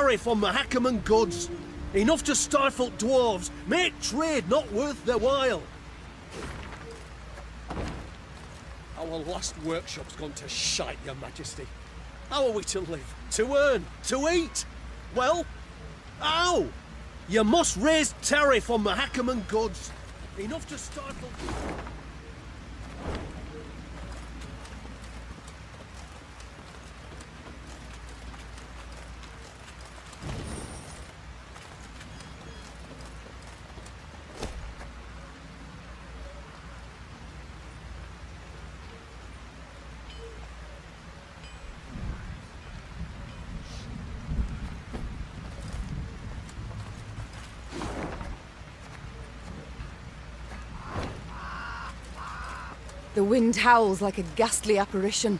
tariff on the Hackerman goods. Enough to stifle dwarves, make trade not worth their while. Our last workshop's gone to shite, Your Majesty. How are we to live? To earn? To eat? Well, how? You must raise tariff on the Hackerman goods. Enough to stifle... The wind howls like a ghastly apparition.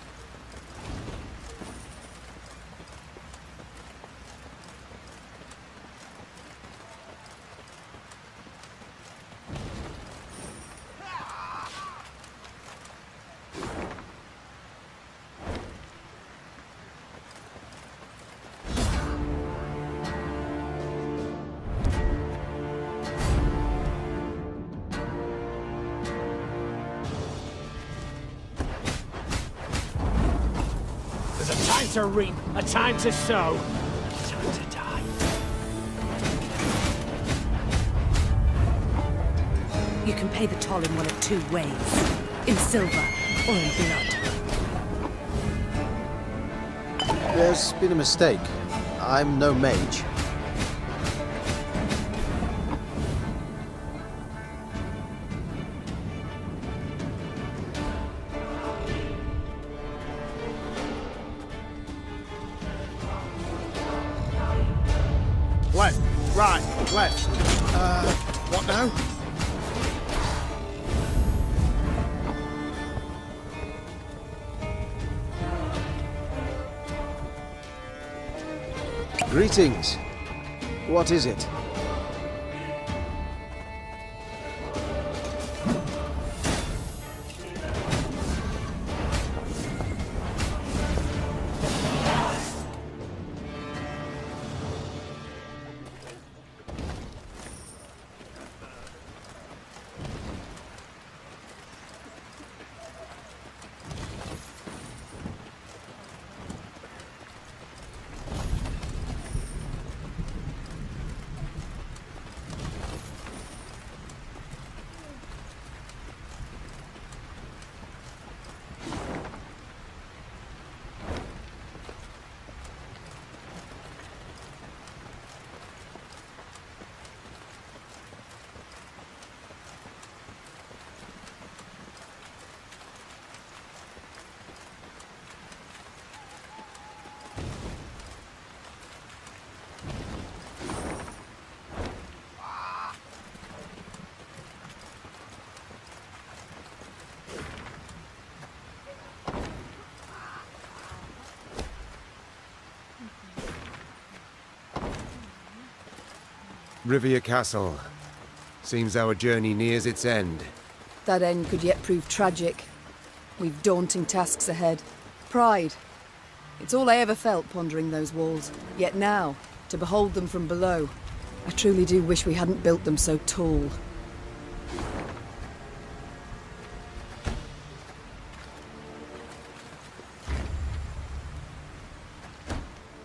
To reap, a time to sow, a time to die. You can pay the toll in one of two ways. In silver or in blood. There's been a mistake. I'm no mage. Left, right, left. What now? Greetings. What is it? Rivia Castle. Seems our journey nears its end. That end could yet prove tragic. We've daunting tasks ahead. Pride. It's all I ever felt pondering those walls. Yet now, to behold them from below, I truly do wish we hadn't built them so tall.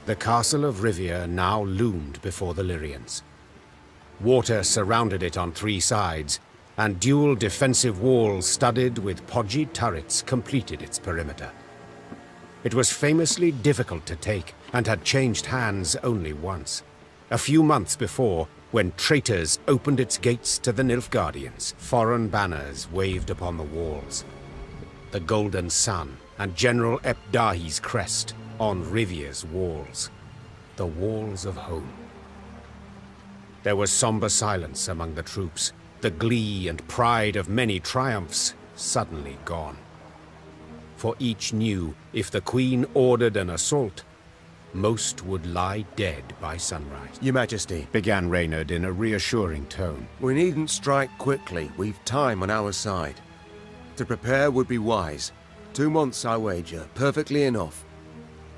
The castle of Rivia now loomed before the Lyrians. Water surrounded it on three sides, and dual defensive walls studded with podgy turrets completed its perimeter. It was famously difficult to take, and had changed hands only once. A few months before, when traitors opened its gates to the Nilfgaardians, foreign banners waved upon the walls. The Golden Sun and General Epdahi's crest on Rivia's walls. The walls of home. There was somber silence among the troops, the glee and pride of many triumphs suddenly gone. For each knew if the Queen ordered an assault, most would lie dead by sunrise. Your Majesty, Began Reynard in a reassuring tone. we needn't strike quickly. We've time on our side. To prepare would be wise. 2 months, I wager. Perfectly enough.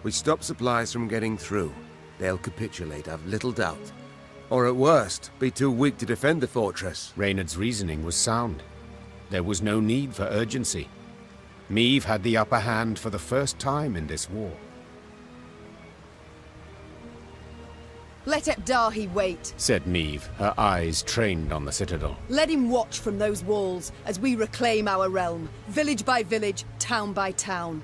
We stop supplies from getting through. they'll capitulate, I've little doubt. Or at worst, be too weak to defend the fortress. Reynard's reasoning was sound. There was no need for urgency. Meve had the upper hand for the first time in this war. Let Ebdahi wait. Said Meve, her eyes trained on the citadel. Let him watch from those walls as we reclaim our realm, village by village, town by town.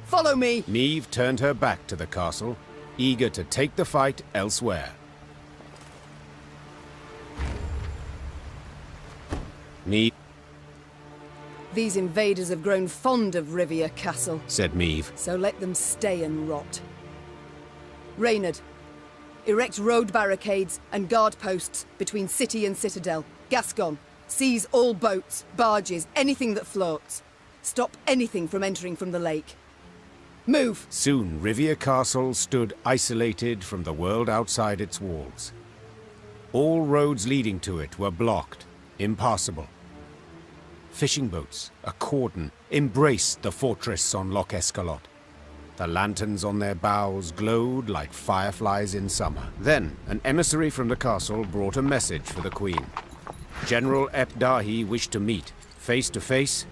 Follow me! Meve turned her back to the castle, eager to take the fight elsewhere. Meve, These invaders have grown fond of Rivia Castle, said Meve. so let them stay and rot. Reynard, erect road barricades and guard posts between city and citadel. Gascon, seize all boats, barges, anything that floats. Stop anything from entering from the lake. Move! Soon Rivia Castle stood isolated from the world outside its walls. All roads leading to it were blocked, impassable. Fishing boats, a cordon, embraced the fortress on Loch Escalot. The lanterns on their bows glowed like fireflies in summer. Then, an emissary from the castle brought a message for the Queen. General Ebdahi wished to meet, face to face,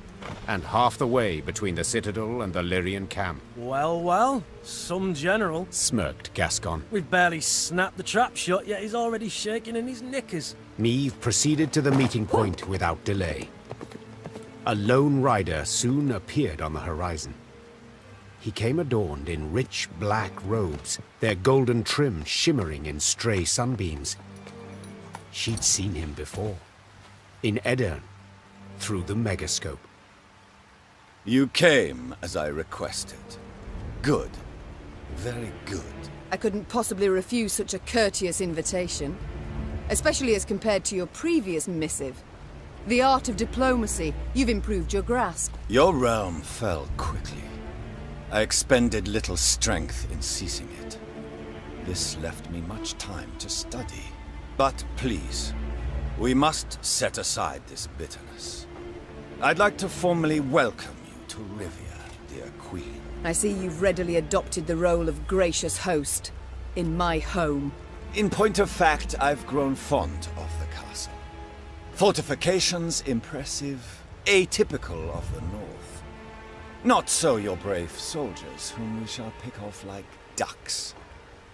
and half the way between the citadel and the Lyrian camp. Well, well, some general. Smirked Gascon. We've barely snapped the trap shut, yet he's already shaking in his knickers. Meve proceeded to the meeting point without delay. A lone rider soon appeared on the horizon. He came adorned in rich black robes, their golden trim shimmering in stray sunbeams. She'd seen him before, in Edirn, through the megascope. You came as I requested. Good. Very good. I couldn't possibly refuse such a courteous invitation, especially as compared to your previous missive. The art of diplomacy, you've improved your grasp. Your realm fell quickly. I expended little strength in seizing it. This left me much time to study. But please, we must set aside this bitterness. I'd like to formally welcome you to Rivia, dear Queen. I see you've readily adopted the role of gracious host in my home. In point of fact, I've grown fond of the castle. Fortifications impressive, atypical of the north. Not so your brave soldiers, whom we shall pick off like ducks.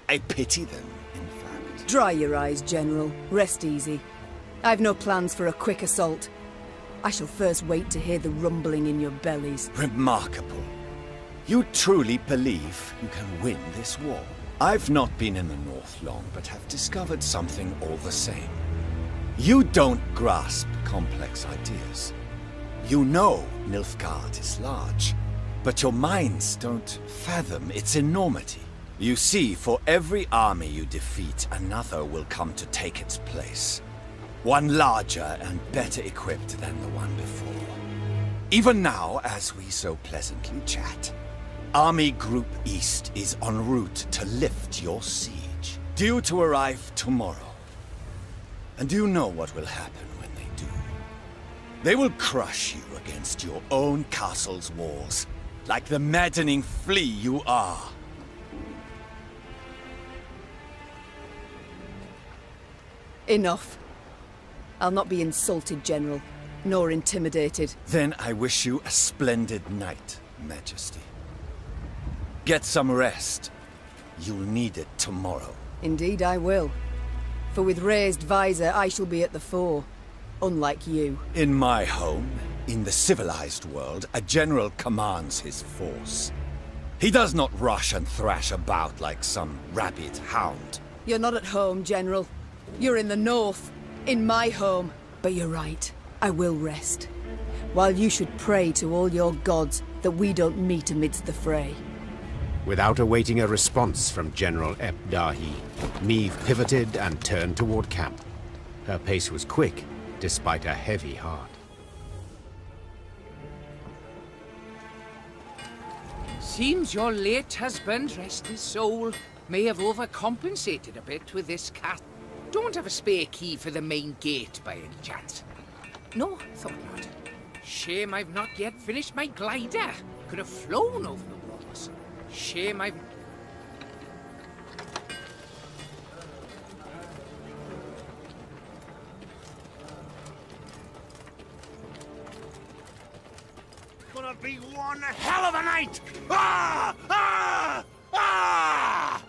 I pity them, in fact. Dry your eyes, General. Rest easy. I've no plans for a quick assault. I shall first wait to hear the rumbling in your bellies. Remarkable. You truly believe you can win this war? I've not been in the north long, but have discovered something all the same. You don't grasp complex ideas. You know Nilfgaard is large, but your minds don't fathom its enormity. You see, for every army you defeat, another will come to take its place. One larger and better equipped than the one before. Even now, as we so pleasantly chat, Army Group East is en route to lift your siege, due to arrive tomorrow. And do you know what will happen when they do? They will crush you against your own castle's walls, like the maddening flea you are. Enough. I'll not be insulted, General, nor intimidated. Then I wish you a splendid night, Majesty. Get some rest. You'll need it tomorrow. Indeed I will. For with raised visor, I shall be at the fore. Unlike you. In my home, in the civilized world, a general commands his force. He does not rush and thrash about like some rabid hound. You're not at home, General. You're in the north. In my home. But you're right. I will rest. While you should pray to all your gods that we don't meet amidst the fray. Without awaiting a response from General Ebdahi, Meve pivoted and turned toward camp. Her pace was quick, despite a heavy heart. Seems your late husband, rest his soul, may have overcompensated a bit with this cat. Don't have a spare key for the main gate by any chance? No, thought not. Shame I've not yet finished my glider. Could have flown over the walls. Shame I've... be one hell of a night! Ah! Ah! Ah!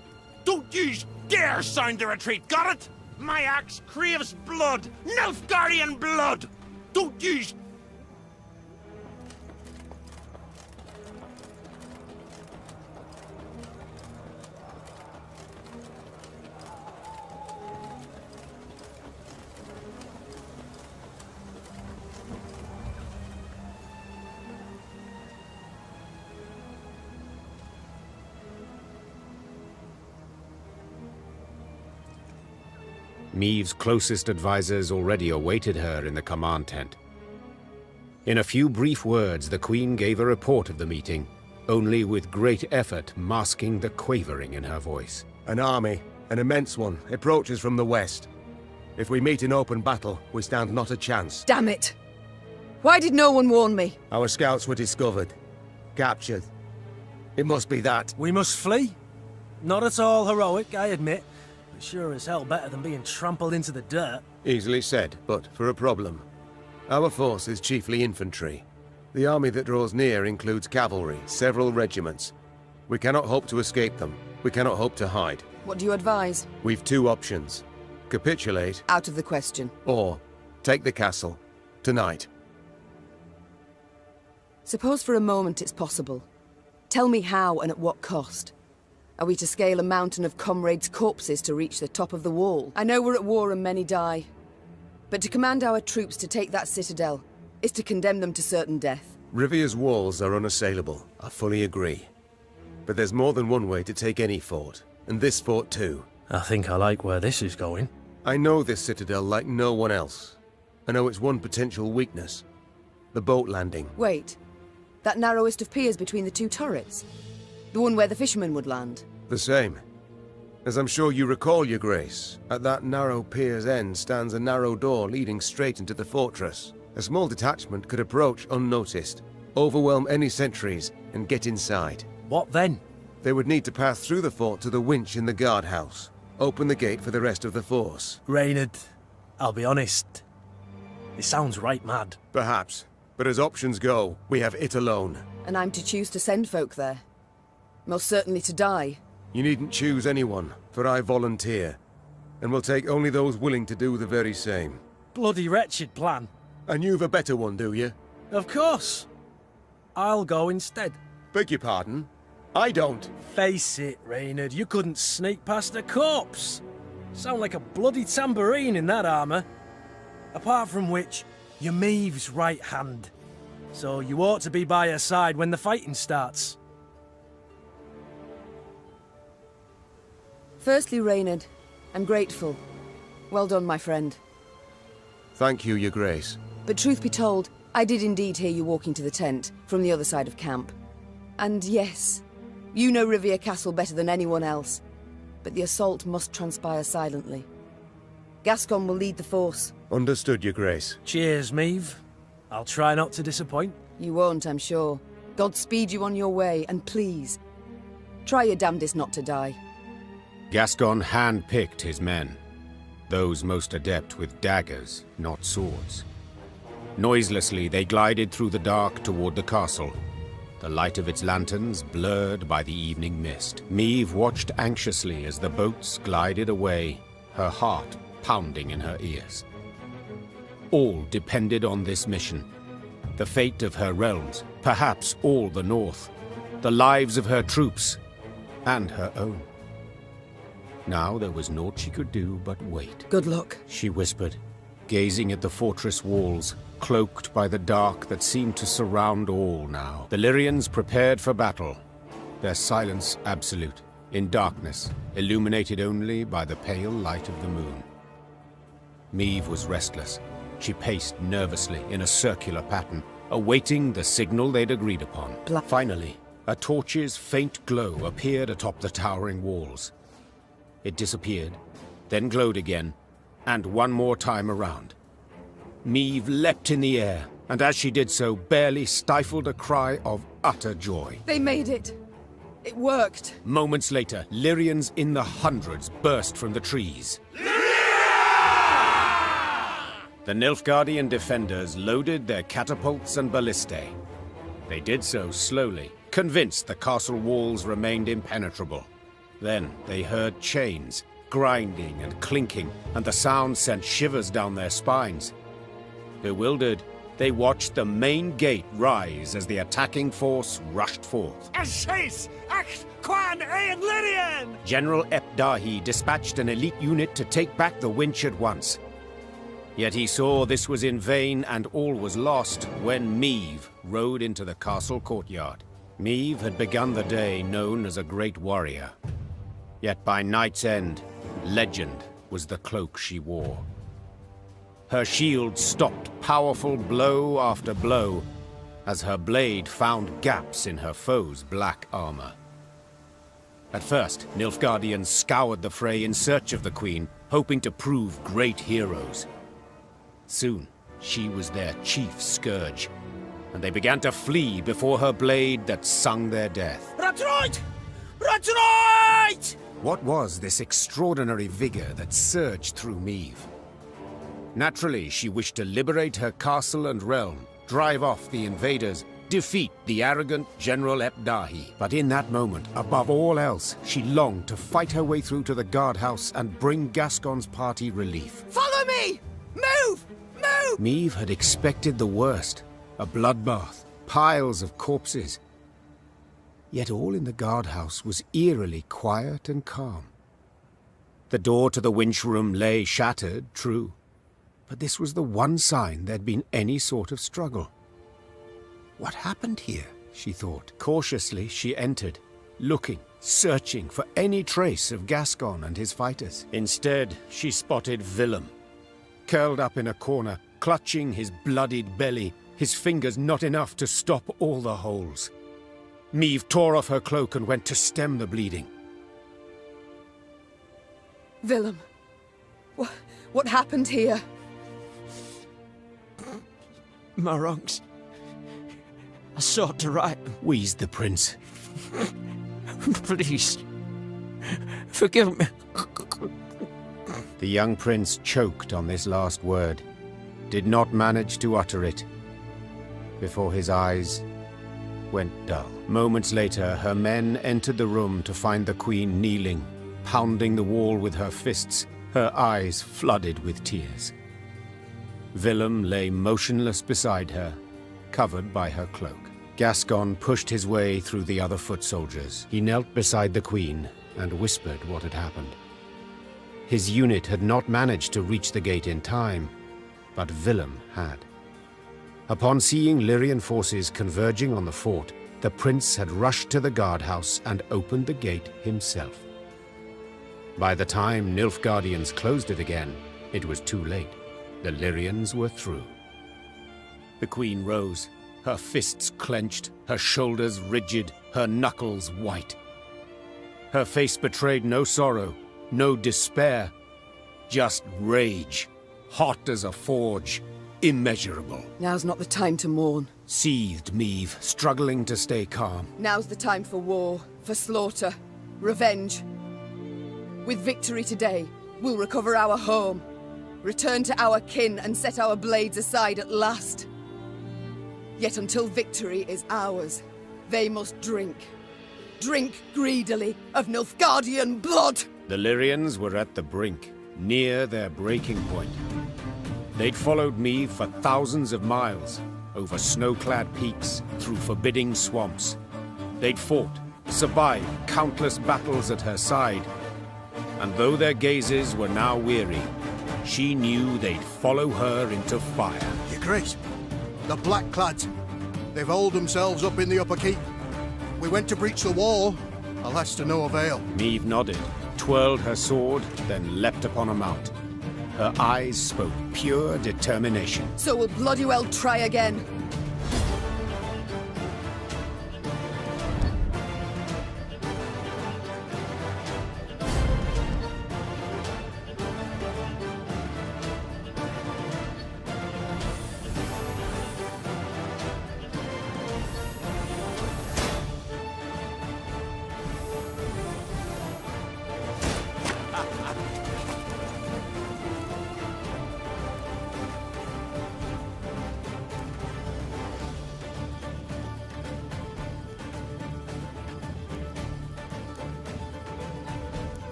Don't yous dare sound the retreat, got it? My axe craves blood! Nilfgaardian blood! Don't yous... Maeve's closest advisors already awaited her in the command tent. In a few brief words, the Queen gave a report of the meeting, only with great effort masking the quavering in her voice. An army, an immense one, approaches from the west. If we meet in open battle, we stand not a chance. Damn it! Why did no one warn me? Our scouts were discovered, captured. It must be that. We must flee? Not at all heroic, I admit. But sure as hell better than being trampled into the dirt. Easily said, but for a problem. Our force is chiefly infantry. The army that draws near includes cavalry, several regiments. We cannot hope to escape them. We cannot hope to hide. What do you advise? We've two options. Capitulate, Out of the question. or take the castle. Tonight. Suppose for a moment it's possible. Tell me how and at what cost. Are we to scale a mountain of comrades' corpses to reach the top of the wall? I know we're at war and many die. But to command our troops to take that citadel is to condemn them to certain death. Rivia's walls are unassailable. I fully agree. But there's more than one way to take any fort, and this fort too. I think I like where this is going. I know this citadel like no one else. I know its one potential weakness. The boat landing. Wait. That narrowest of piers between the two turrets? The one where the fishermen would land? The same. As I'm sure you recall, Your Grace, at that narrow pier's end stands a narrow door leading straight into the fortress. A small detachment could approach unnoticed, overwhelm any sentries, and get inside. What then? They would need to pass through the fort to the winch in the guardhouse. Open the gate for the rest of the force. Reynard, I'll be honest. It sounds right mad. Perhaps. But as options go, we have it alone. And I'm to choose to send folk there? Most certainly to die. You needn't choose anyone, for I volunteer. And will take only those willing to do the very same. Bloody wretched plan. And you've a better one, do you? Of course. I'll go instead. Beg your pardon? I don't. Face it, Reynard, you couldn't sneak past a corpse. Sound like a bloody tambourine in that armour. Apart from which, you're Maeve's right hand. So you ought to be by her side when the fighting starts. Firstly, Reynard, I'm grateful. Well done, my friend. Thank you, Your Grace. But truth be told, I did indeed hear you walking to the tent from the other side of camp. And yes, you know Rivia Castle better than anyone else. But the assault must transpire silently. Gascon will lead the force. Understood, Your Grace. Cheers, Maeve. I'll try not to disappoint. You won't, I'm sure. God speed you on your way, and please, try your damnedest not to die. Gascon hand-picked his men, those most adept with daggers, not swords. Noiselessly, they glided through the dark toward the castle, the light of its lanterns blurred by the evening mist. Maeve watched anxiously as the boats glided away, her heart pounding in her ears. All depended on this mission. The fate of her realms, perhaps all the North, the lives of her troops, and her own. Now there was naught she could do but wait. Good luck, She whispered, gazing at the fortress walls, cloaked by the dark that seemed to surround all now. The Lyrians prepared for battle, their silence absolute, in darkness, illuminated only by the pale light of the moon. Maeve was restless. She paced nervously in a circular pattern, awaiting the signal they'd agreed upon. Finally, a torch's faint glow appeared atop the towering walls. It disappeared, then glowed again, and one more time around. Maeve leapt in the air, and as she did so, barely stifled a cry of utter joy. They made it. It worked. Moments later, Lyrians in the hundreds burst from the trees. The Nilfgaardian defenders loaded their catapults and ballistae. They did so slowly, convinced the castle walls remained impenetrable. Then they heard chains, grinding and clinking, and the sound sent shivers down their spines. Bewildered, they watched the main gate rise as the attacking force rushed forth. Ashace! Act Quan Aen Lyrian! General Epdahi dispatched an elite unit to take back the winch at once. Yet he saw this was in vain and all was lost when Meve rode into the castle courtyard. Meve had begun the day known as a great warrior. Yet by night's end, legend was the cloak she wore. Her shield stopped powerful blow after blow as her blade found gaps in her foe's black armor. At first, Nilfgaardians scoured the fray in search of the queen, hoping to prove great heroes. Soon, she was their chief scourge, and they began to flee before her blade that sung their death. Retreat! Retreat! What was this extraordinary vigor that surged through Meve? Naturally, she wished to liberate her castle and realm, drive off the invaders, defeat the arrogant General Epdahi. But in that moment, above all else, she longed to fight her way through to the guardhouse and bring Gascon's party relief. Follow me! Move! Move! Meve had expected the worst, a bloodbath, piles of corpses. Yet all in the guardhouse was eerily quiet and calm. The door to the winch room lay shattered, true, but this was the one sign there'd been any sort of struggle. What happened here? She thought. Cautiously, she entered, looking, searching for any trace of Gascon and his fighters. Instead, she spotted Willem, curled up in a corner, clutching his bloodied belly, his fingers not enough to stop all the holes. Meve tore off her cloak and went to stem the bleeding. Willem, what happened here? My wrongs. I sought to right them. Wheezed the prince. Please, forgive me. The young prince choked on this last word, did not manage to utter it, before his eyes went dull. Moments later, her men entered the room to find the queen kneeling, pounding the wall with her fists, her eyes flooded with tears. Willem lay motionless beside her, covered by her cloak. Gascon pushed his way through the other foot soldiers. He knelt beside the queen and whispered what had happened. His unit had not managed to reach the gate in time, but Willem had. Upon seeing Lyrian forces converging on the fort, the prince had rushed to the guardhouse and opened the gate himself. By the time Nilfgaardians closed it again, it was too late. The Lyrians were through. The queen rose, her fists clenched, her shoulders rigid, her knuckles white. Her face betrayed no sorrow, no despair, just rage, hot as a forge, immeasurable. Now's not the time to mourn. Seethed Meve, struggling to stay calm. Now's the time for war, for slaughter, revenge. With victory today, we'll recover our home, return to our kin and set our blades aside at last. Yet until victory is ours, they must drink. Drink greedily of Nilfgaardian blood! The Lyrians were at the brink, near their breaking point. They'd followed Meve for thousands of miles, over snow-clad peaks, through forbidding swamps. They'd fought, survived countless battles at her side. And though their gazes were now weary, she knew they'd follow her into fire. Your Grace, the Blackclads, they've holed themselves up in the upper keep. We went to breach the wall, alas to no avail. Meve nodded, twirled her sword, then leapt upon a mount. Her eyes spoke pure determination. So we'll bloody well try again.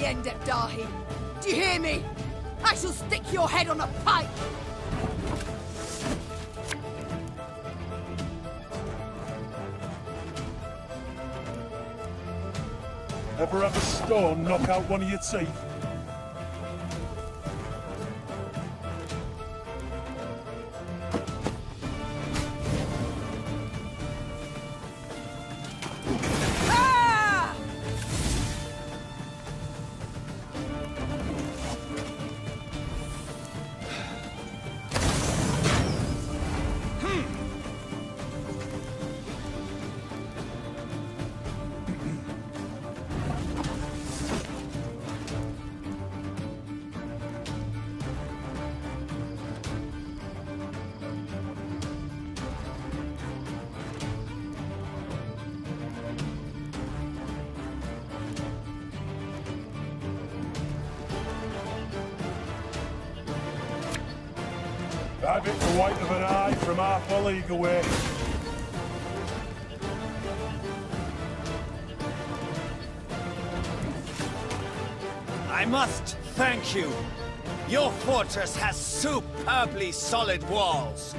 the end of Dahi. Do you hear me? I shall stick your head on a pike! Ever have a stone knock out one of your teeth? Ah! Have it the white of an eye from half a league away. I must thank you. Your fortress has superbly solid walls.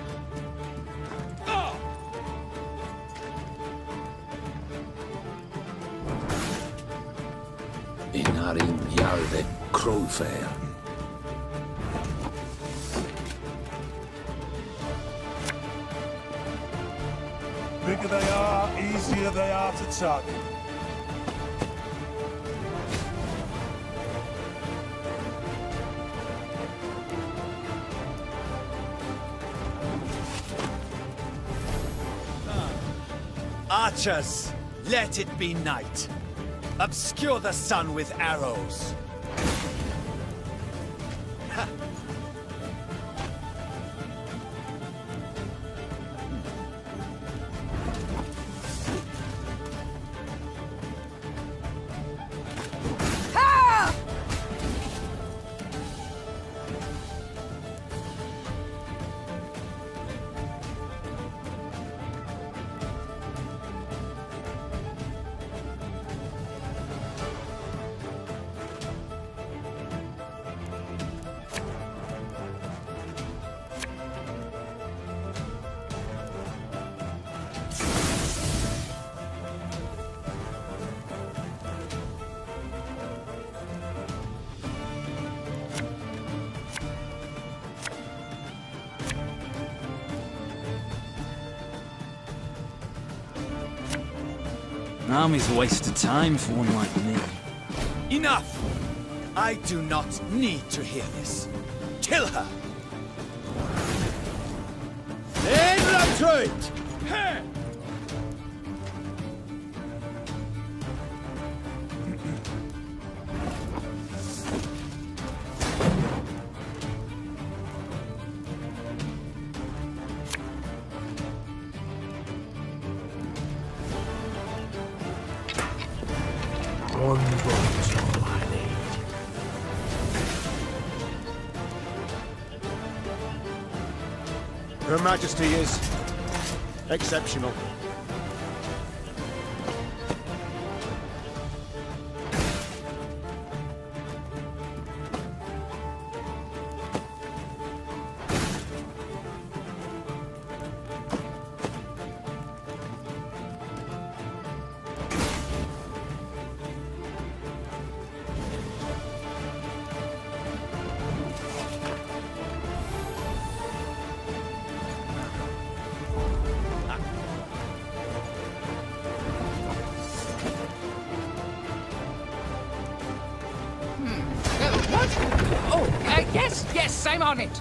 Inarim Yarde Crowfair. Bigger they are, easier they are to tag. Archers, let it be night. Obscure the sun with arrows. An army's a waste of time for one like me. Enough! I do not need to hear this. Kill her! Infiltrate! One bullet's all I need. Her Majesty is exceptional. What? Oh, yes, I'm on it.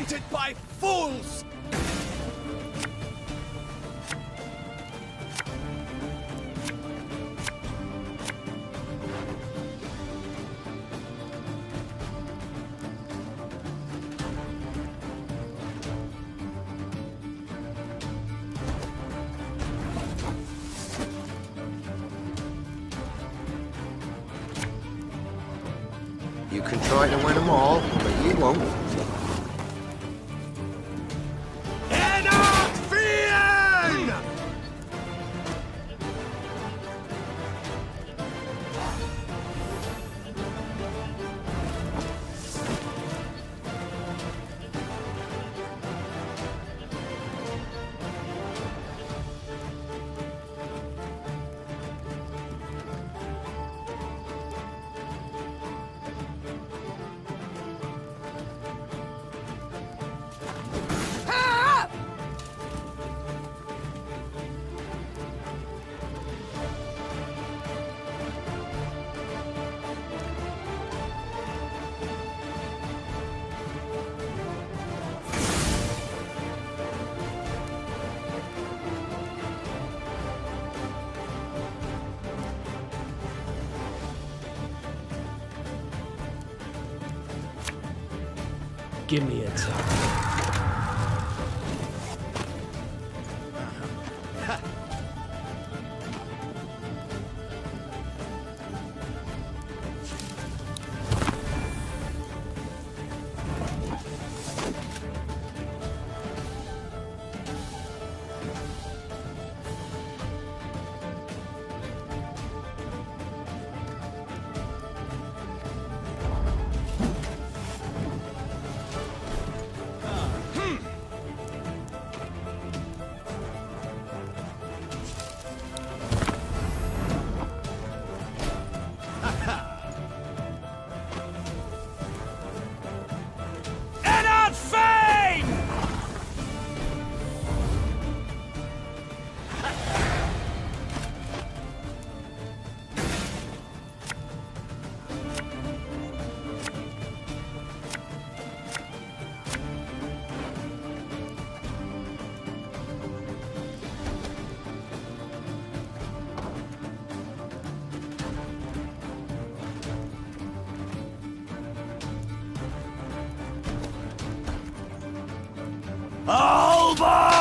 Surrounded by fools! You can try to win them all, but you won't. Give me a time. Alba!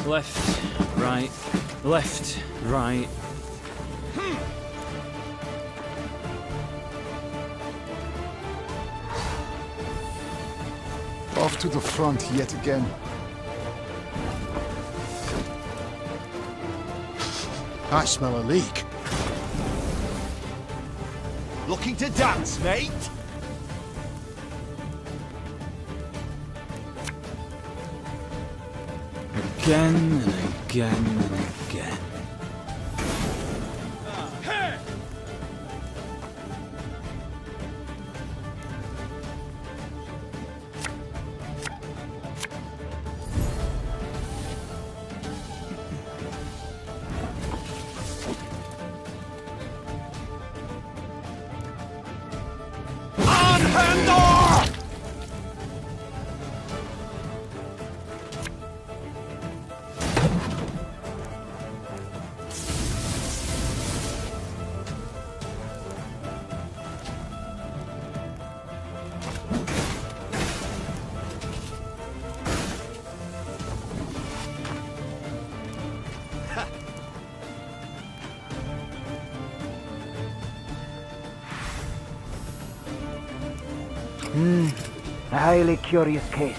Left, right, left, right. Off to the front yet again. I smell a leak. Looking to dance, mate? Again and again and again. On Pandora! A highly curious case.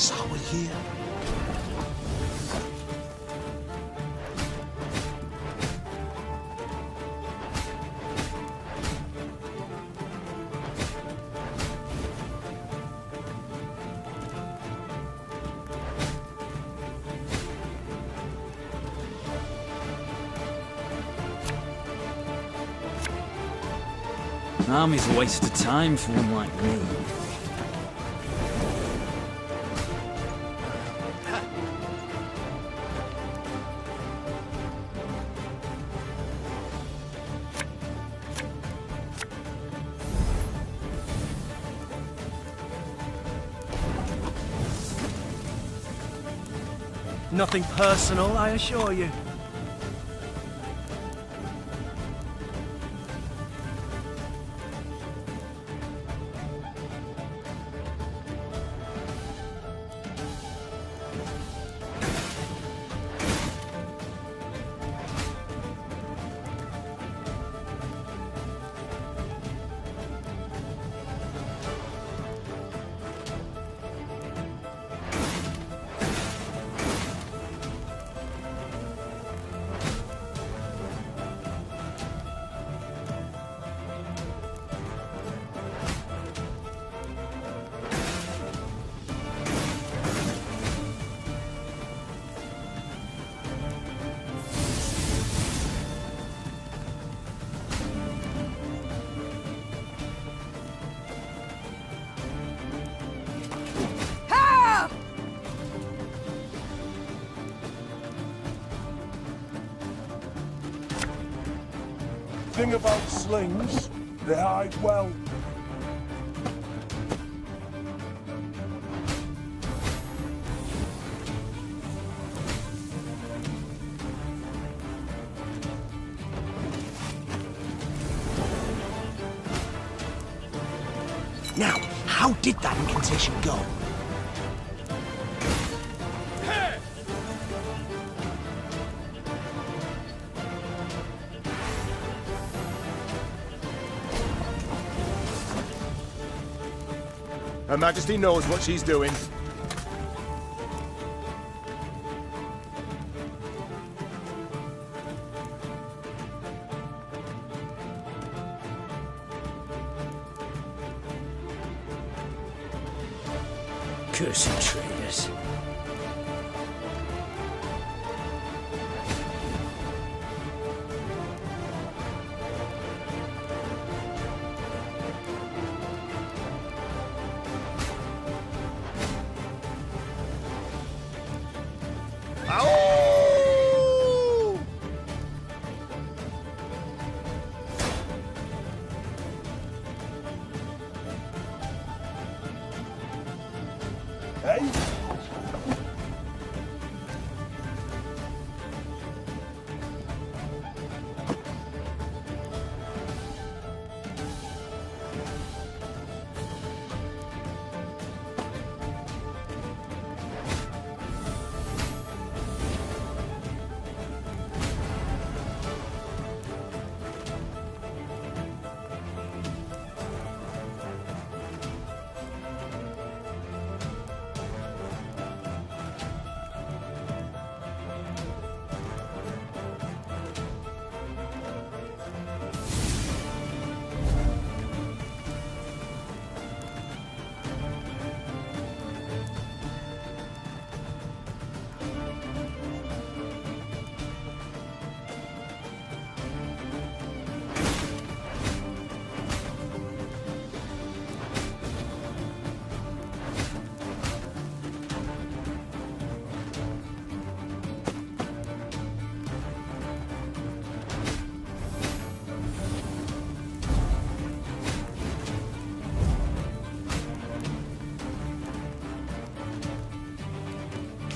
sour here? An army's a waste of time for one like me. Nothing personal, I assure you. Thing about slings, they hide well. Now, how did that incantation go? Her Majesty knows what she's doing. Cursed traitors. Hey?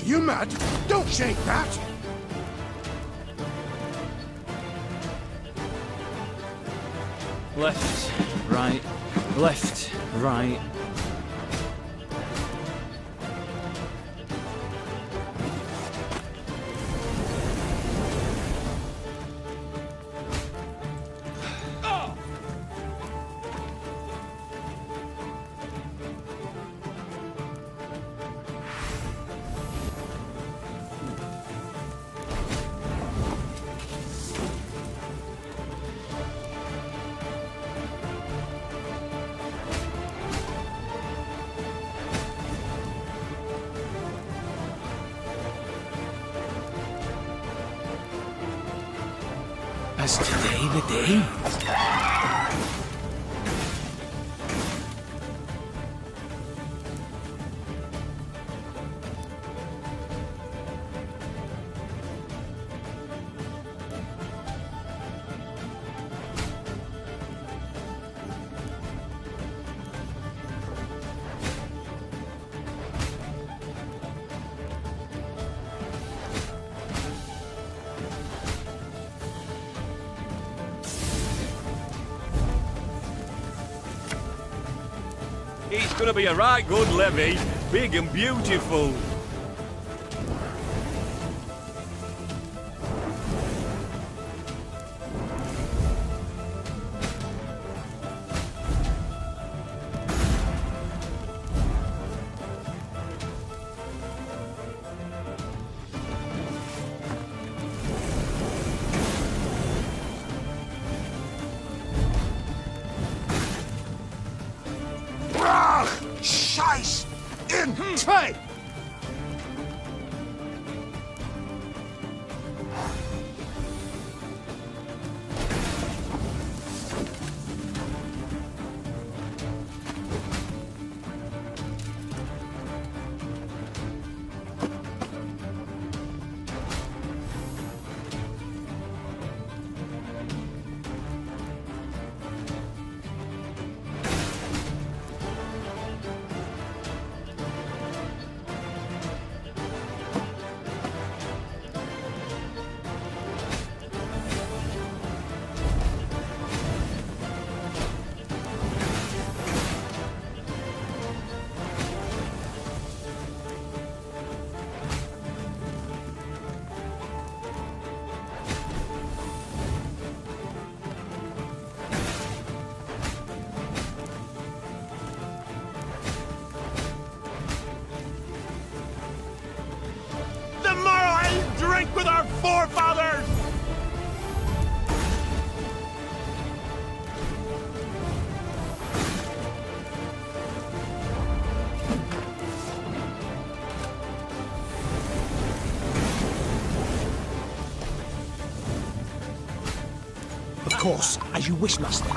You mad? Don't shake that! Left, right, left, right. Has today the day? It's gonna be a right good levy, big and beautiful. Scheiß in Trade! Tomorrow I'll drink with our forefathers! Of course, as you wish, master.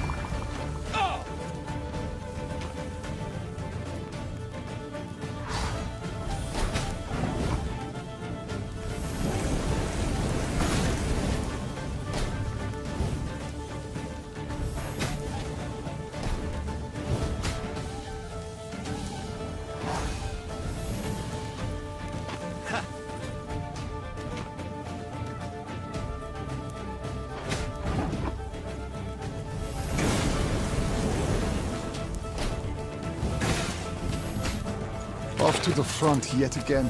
Off to the front yet again.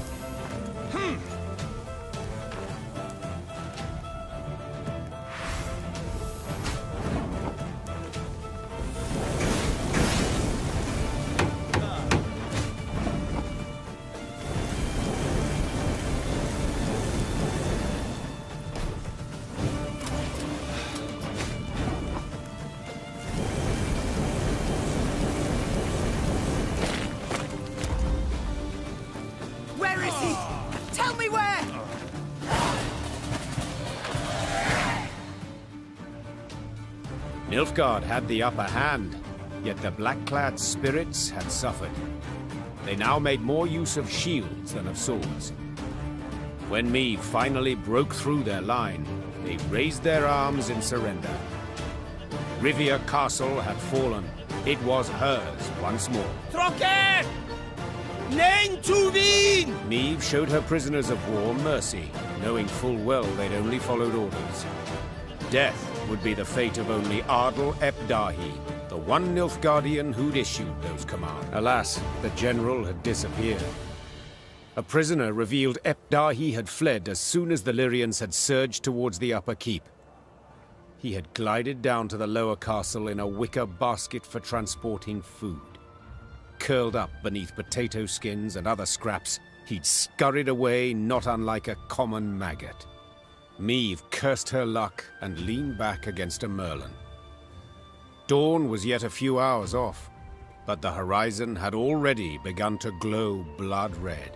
Where is he? Tell me where! Nilfgaard had the upper hand, yet the black-clad spirits had suffered. They now made more use of shields than of swords. When Meve finally broke through their line, they raised their arms in surrender. Rivia Castle had fallen. It was hers once more. Trocker! Name to Wien! Meve showed her prisoners of war mercy, knowing full well they'd only followed orders. Death would be the fate of only Ardal ep Dahi, the one Nilfgaardian who'd issued those commands. Alas, the general had disappeared. A prisoner revealed ep Dahi had fled as soon as the Lyrians had surged towards the upper keep. He had glided down to the lower castle in a wicker basket for transporting food. Curled up beneath potato skins and other scraps, he'd scurried away not unlike a common maggot. Meve cursed her luck and leaned back against a merlin. Dawn was yet a few hours off, but the horizon had already begun to glow blood red.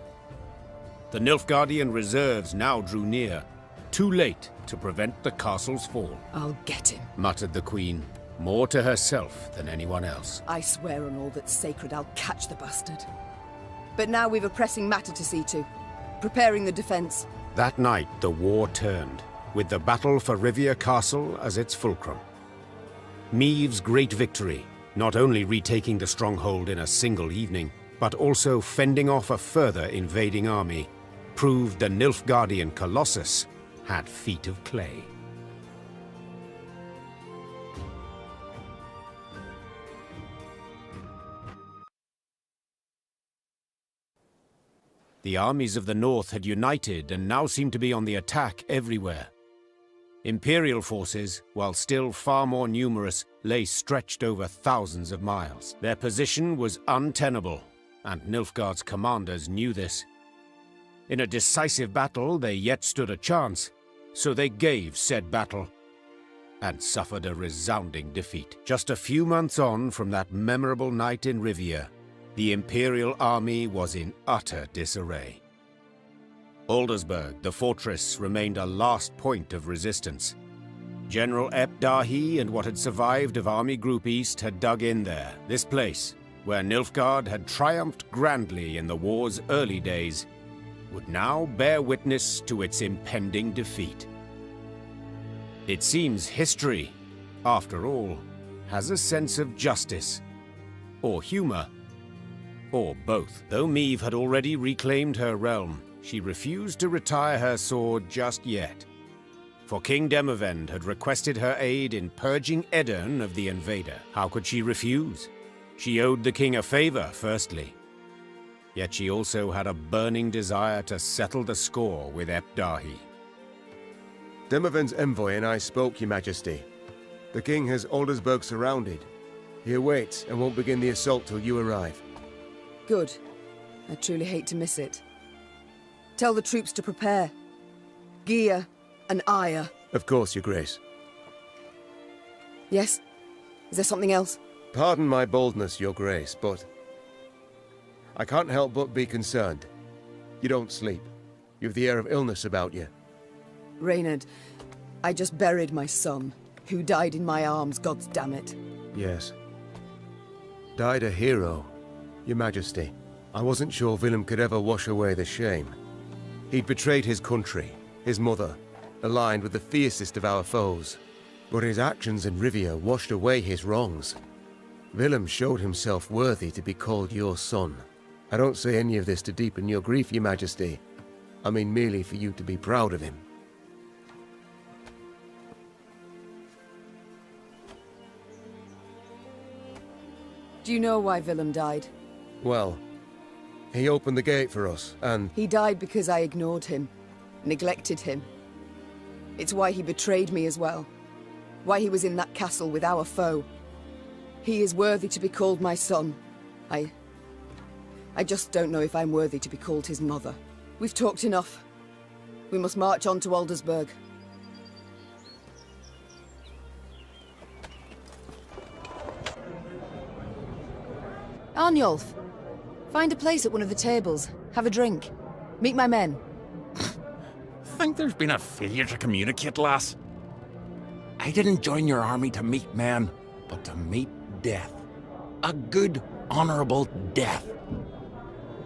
The Nilfgaardian reserves now drew near, too late to prevent the castle's fall. I'll get him, muttered the queen, more to herself than anyone else. I swear on all that's sacred I'll catch the bastard. But now we've a pressing matter to see to. Preparing the defense. That night the war turned, with the battle for Rivia Castle as its fulcrum. Maeve's great victory, not only retaking the stronghold in a single evening, but also fending off a further invading army, proved the Nilfgaardian Colossus had feet of clay. The armies of the north had united and now seemed to be on the attack everywhere. Imperial forces, while still far more numerous, lay stretched over thousands of miles. Their position was untenable, and Nilfgaard's commanders knew this. In a decisive battle, they yet stood a chance, so they gave said battle, and suffered a resounding defeat. Just a few months on from that memorable night in Rivia, the Imperial army was in utter disarray. Aldersburg, the fortress, remained a last point of resistance. General Dahi and what had survived of Army Group East had dug in there. This place, where Nilfgaard had triumphed grandly in the war's early days, would now bear witness to its impending defeat. It seems history, after all, has a sense of justice, or humor, or both. Though Maeve had already reclaimed her realm, she refused to retire her sword just yet. For King Demavend had requested her aid in purging Edirn of the invader. How could she refuse? She owed the king a favor, firstly. Yet she also had a burning desire to settle the score with Dahi. Demavend's envoy and I spoke, Your Majesty. The king has Aldersburg surrounded. He awaits and won't begin the assault till you arrive. Good. I truly hate to miss it. Tell the troops to prepare. Gear and ire. Of course, Your Grace. Yes? Is there something else? Pardon my boldness, Your Grace, but I can't help but be concerned. You don't sleep. You've the air of illness about you. Reynard, I just buried my son, who died in my arms, goddammit. Yes. Died a hero, Your Majesty. I wasn't sure Willem could ever wash away the shame. He'd betrayed his country, his mother, aligned with the fiercest of our foes. But his actions in Rivia washed away his wrongs. Willem showed himself worthy to be called your son. I don't say any of this to deepen your grief, Your Majesty. I mean merely for you to be proud of him. Do you know why Willem died? Well, he opened the gate for us, and... He died because I ignored him, neglected him. It's why he betrayed me as well. Why he was in that castle with our foe. He is worthy to be called my son. I just don't know if I'm worthy to be called his mother. We've talked enough. We must march on to Aldersburg. Arnulf, find a place at one of the tables. Have a drink. Meet my men. Think there's been a failure to communicate, lass? I didn't join your army to meet men, but to meet death. A good, honorable death.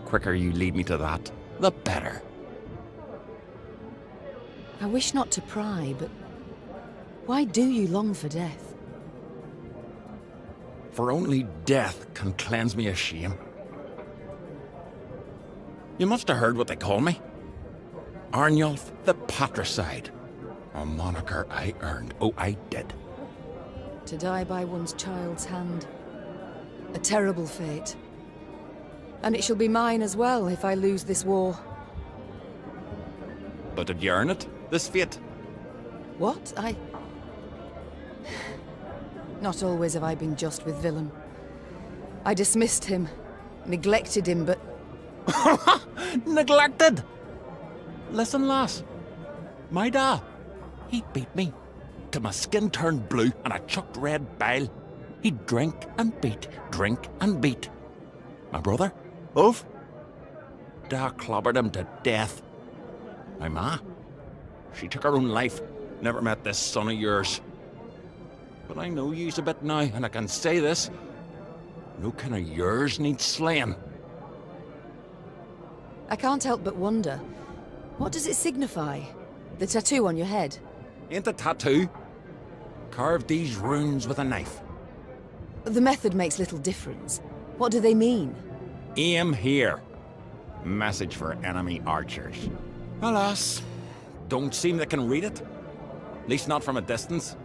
Quicker you lead me to that, the better. I wish not to pry, but why do you long for death? For only death can cleanse me of shame. You must have heard what they call me. Arnulf the Patricide. A moniker I earned. Oh, I did. To die by one's child's hand. A terrible fate. And it shall be mine as well if I lose this war. But did you earn it, this fate? What? Not always have I been just with Willem. I dismissed him, neglected him, but... Neglected? Listen, lass. My dad, he beat me. Till my skin turned blue and I chucked red bile. He'd drink and beat, drink and beat. My brother, Ulf, Dad clobbered him to death. My ma, She took her own life. Never met this son of yours. But I know you's a bit now, and I can say this. No kin of yours needs slaying. I can't help but wonder. What does it signify? The tattoo on your head? Ain't the tattoo? Carved these runes with a knife. The method makes little difference. What do they mean? Aim here. Message for enemy archers. Alas, don't seem they can read it. At least not from a distance.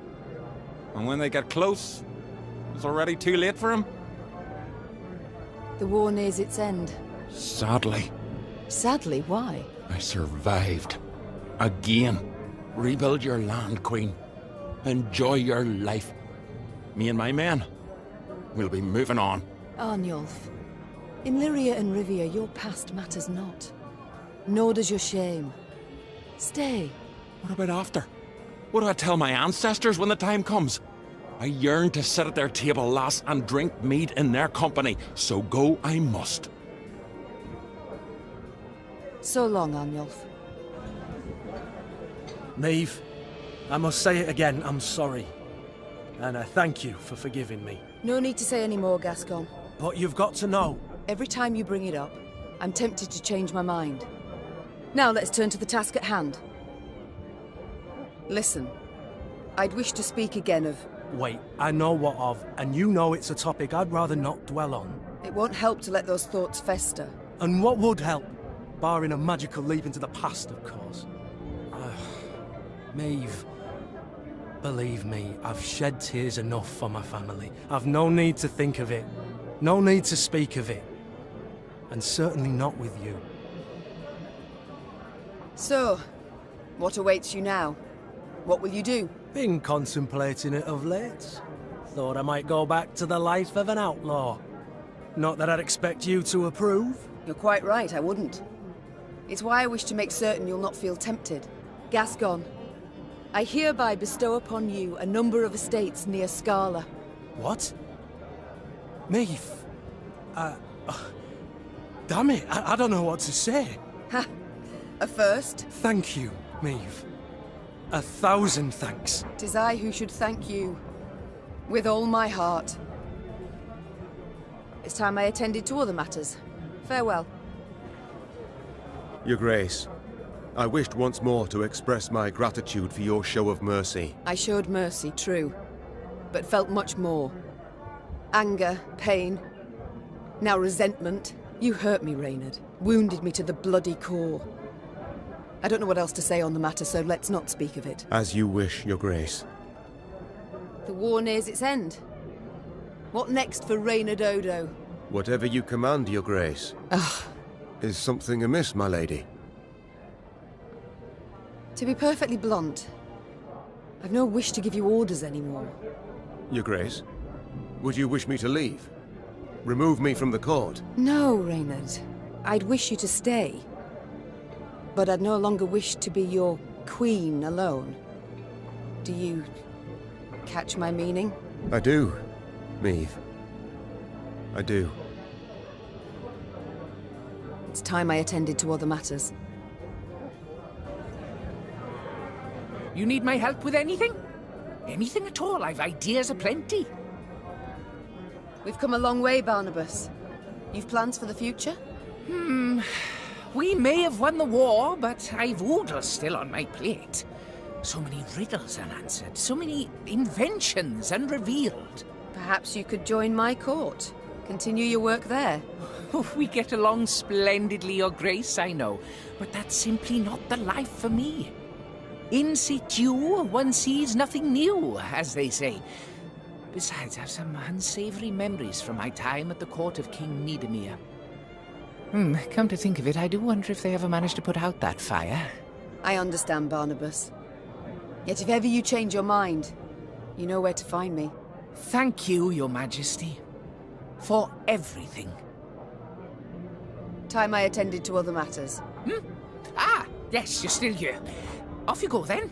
And when they get close, it's already too late for them. The war nears its end. Sadly. Sadly, why? I survived. Again. Rebuild your land, Queen. Enjoy your life. Me and my men, we'll be moving on. Arnulf, in Lyria and Rivia, your past matters not. Nor does your shame. Stay. What about after? What do I tell my ancestors when the time comes? I yearn to sit at their table, lass, and drink mead in their company, so go I must. So long, Arnulf. Maeve, I must say it again, I'm sorry. And I thank you for forgiving me. No need to say any more, Gascon. But you've got to know. Every time you bring it up, I'm tempted to change my mind. Now let's turn to the task at hand. Listen, I'd wish to speak again of... Wait, I know what of, and you know it's a topic I'd rather not dwell on. It won't help to let those thoughts fester. And what would help? Barring a magical leap into the past, of course. Maeve, believe me, I've shed tears enough for my family. I've no need to think of it. No need to speak of it. And certainly not with you. So, what awaits you now? What will you do? Been contemplating it of late. Thought I might go back to the life of an outlaw. Not that I'd expect you to approve. You're quite right, I wouldn't. It's why I wish to make certain you'll not feel tempted. Gascon, I hereby bestow upon you a number of estates near Scala. What? Maeve? Damn it, I don't know what to say. Ha! A first? Thank you, Maeve. 1,000 thanks. 'Tis I who should thank you. With all my heart. It's time I attended to other matters. Farewell. Your Grace, I wished once more to express my gratitude for your show of mercy. I showed mercy, true, but felt much more. Anger, pain, now resentment. You hurt me, Reynard. Wounded me to the bloody core. I don't know what else to say on the matter, so let's not speak of it. As you wish, Your Grace. The war nears its end. What next for Reynard Odo? Whatever you command, Your Grace. Is something amiss, my lady? To be perfectly blunt, I've no wish to give you orders anymore. Your Grace, would you wish me to leave? Remove me from the court? No, Reynard. I'd wish you to stay. But I'd no longer wish to be your queen alone. Do you catch my meaning? I do, Maeve. I do. It's time I attended to other matters. You need my help with anything? Anything at all? I've ideas aplenty. We've come a long way, Barnabas. You've plans for the future? We may have won the war, but I've orders still on my plate. So many riddles unanswered, so many inventions unrevealed. Perhaps you could join my court. Continue your work there. We get along splendidly, Your Grace, I know. But that's simply not the life for me. In situ, one sees nothing new, as they say. Besides, I have some unsavory memories from my time at the court of King Nidemir. Come to think of it, I do wonder if they ever managed to put out that fire. I understand, Barnabas. Yet if ever you change your mind, you know where to find me. Thank you, Your Majesty, for everything. Time I attended to other matters. Ah, yes, you're still here. Off you go, then.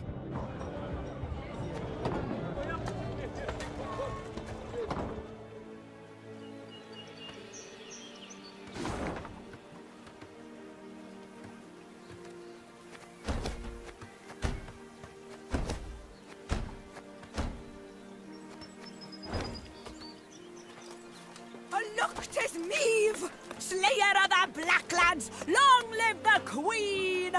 is Meve, slayer of the Blacklads. Long live the Queen!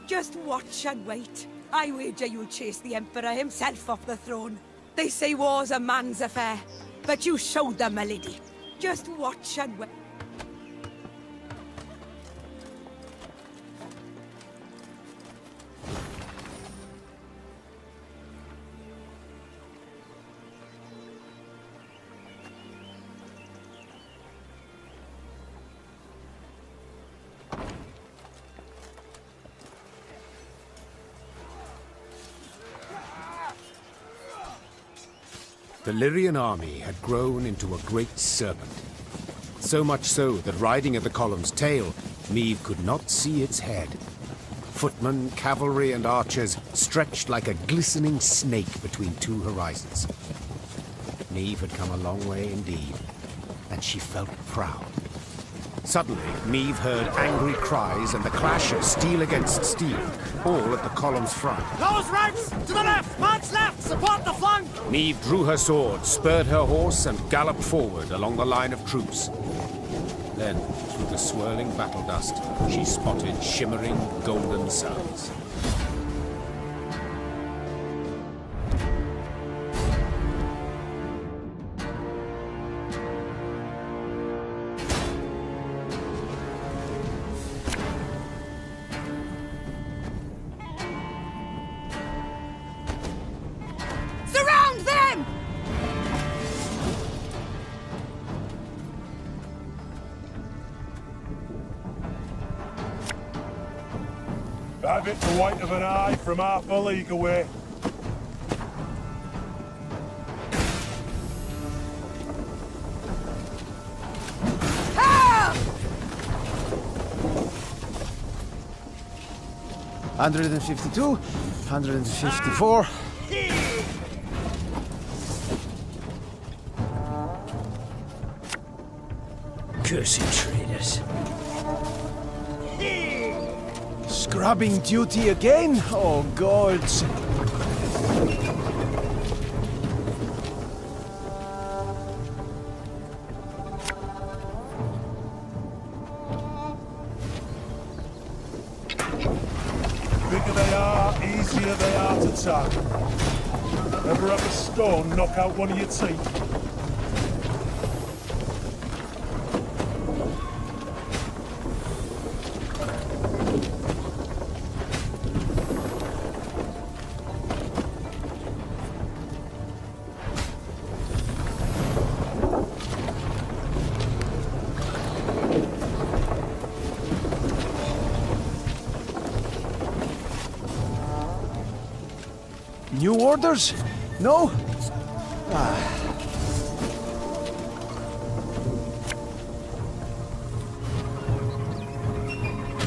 Just watch and wait. I wager you'll chase the Emperor himself off the throne. They say war's a man's affair, but you showed them, my lady. Just watch and wait. The Lyrian army had grown into a great serpent. So much so that riding at the column's tail, Meve could not see its head. Footmen, cavalry, and archers stretched like a glistening snake between two horizons. Meve had come a long way indeed, and she felt proud. Suddenly, Meve heard angry cries and the clash of steel against steel, all at the column's front. Those ranks! To the left! March left! Support the flank! Meve drew her sword, spurred her horse, and galloped forward along the line of troops. Then, through the swirling battle dust, she spotted shimmering golden suns. Surround them! Have it the white of an eye from half a league away. Help! 152, 154. Cursed traitors. Scrubbing duty again? Oh, gods. Bigger they are, easier they are to tap. Ever have a stone knock out one of your teeth? New orders? No?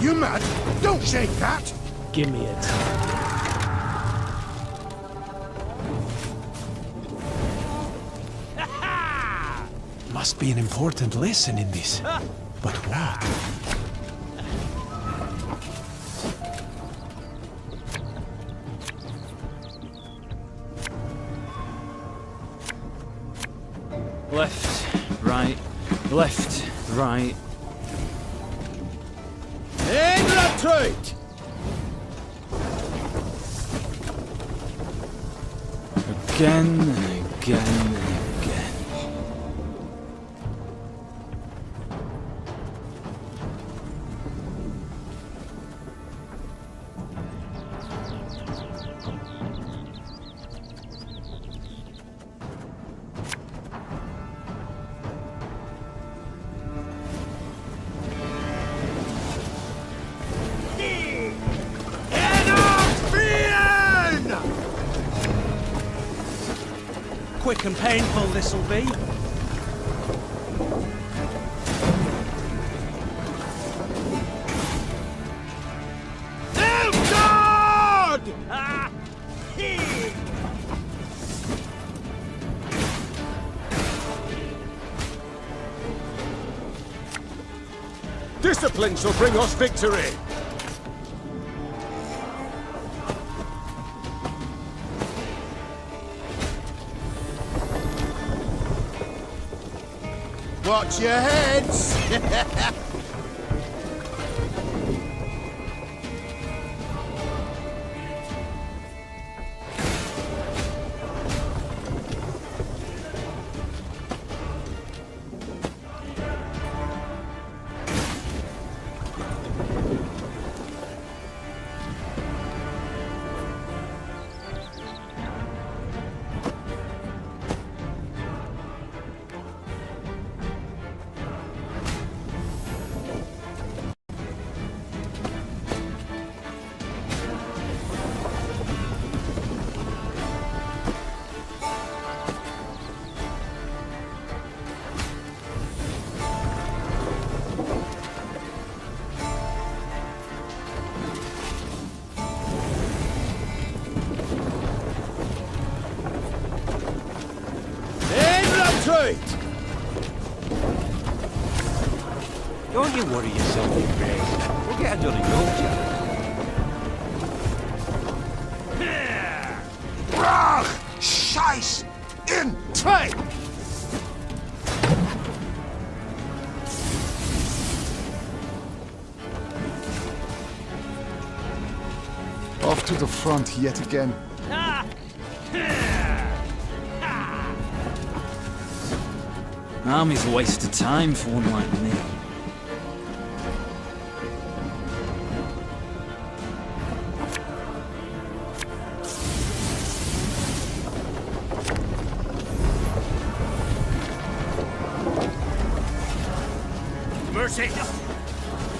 You mad? Don't shake that! Give me it. Must be an important lesson in this. But what? Left, right, left, right. In retreat! Again and again and again. Quick and painful this'll be. Discipline shall bring us victory! Watch your heads! Don't you worry yourself, Grace. We'll get her done in no time. Brach! Scheiß! In trade! Off to the front yet again. Army's a waste of time for one like me. Mercy!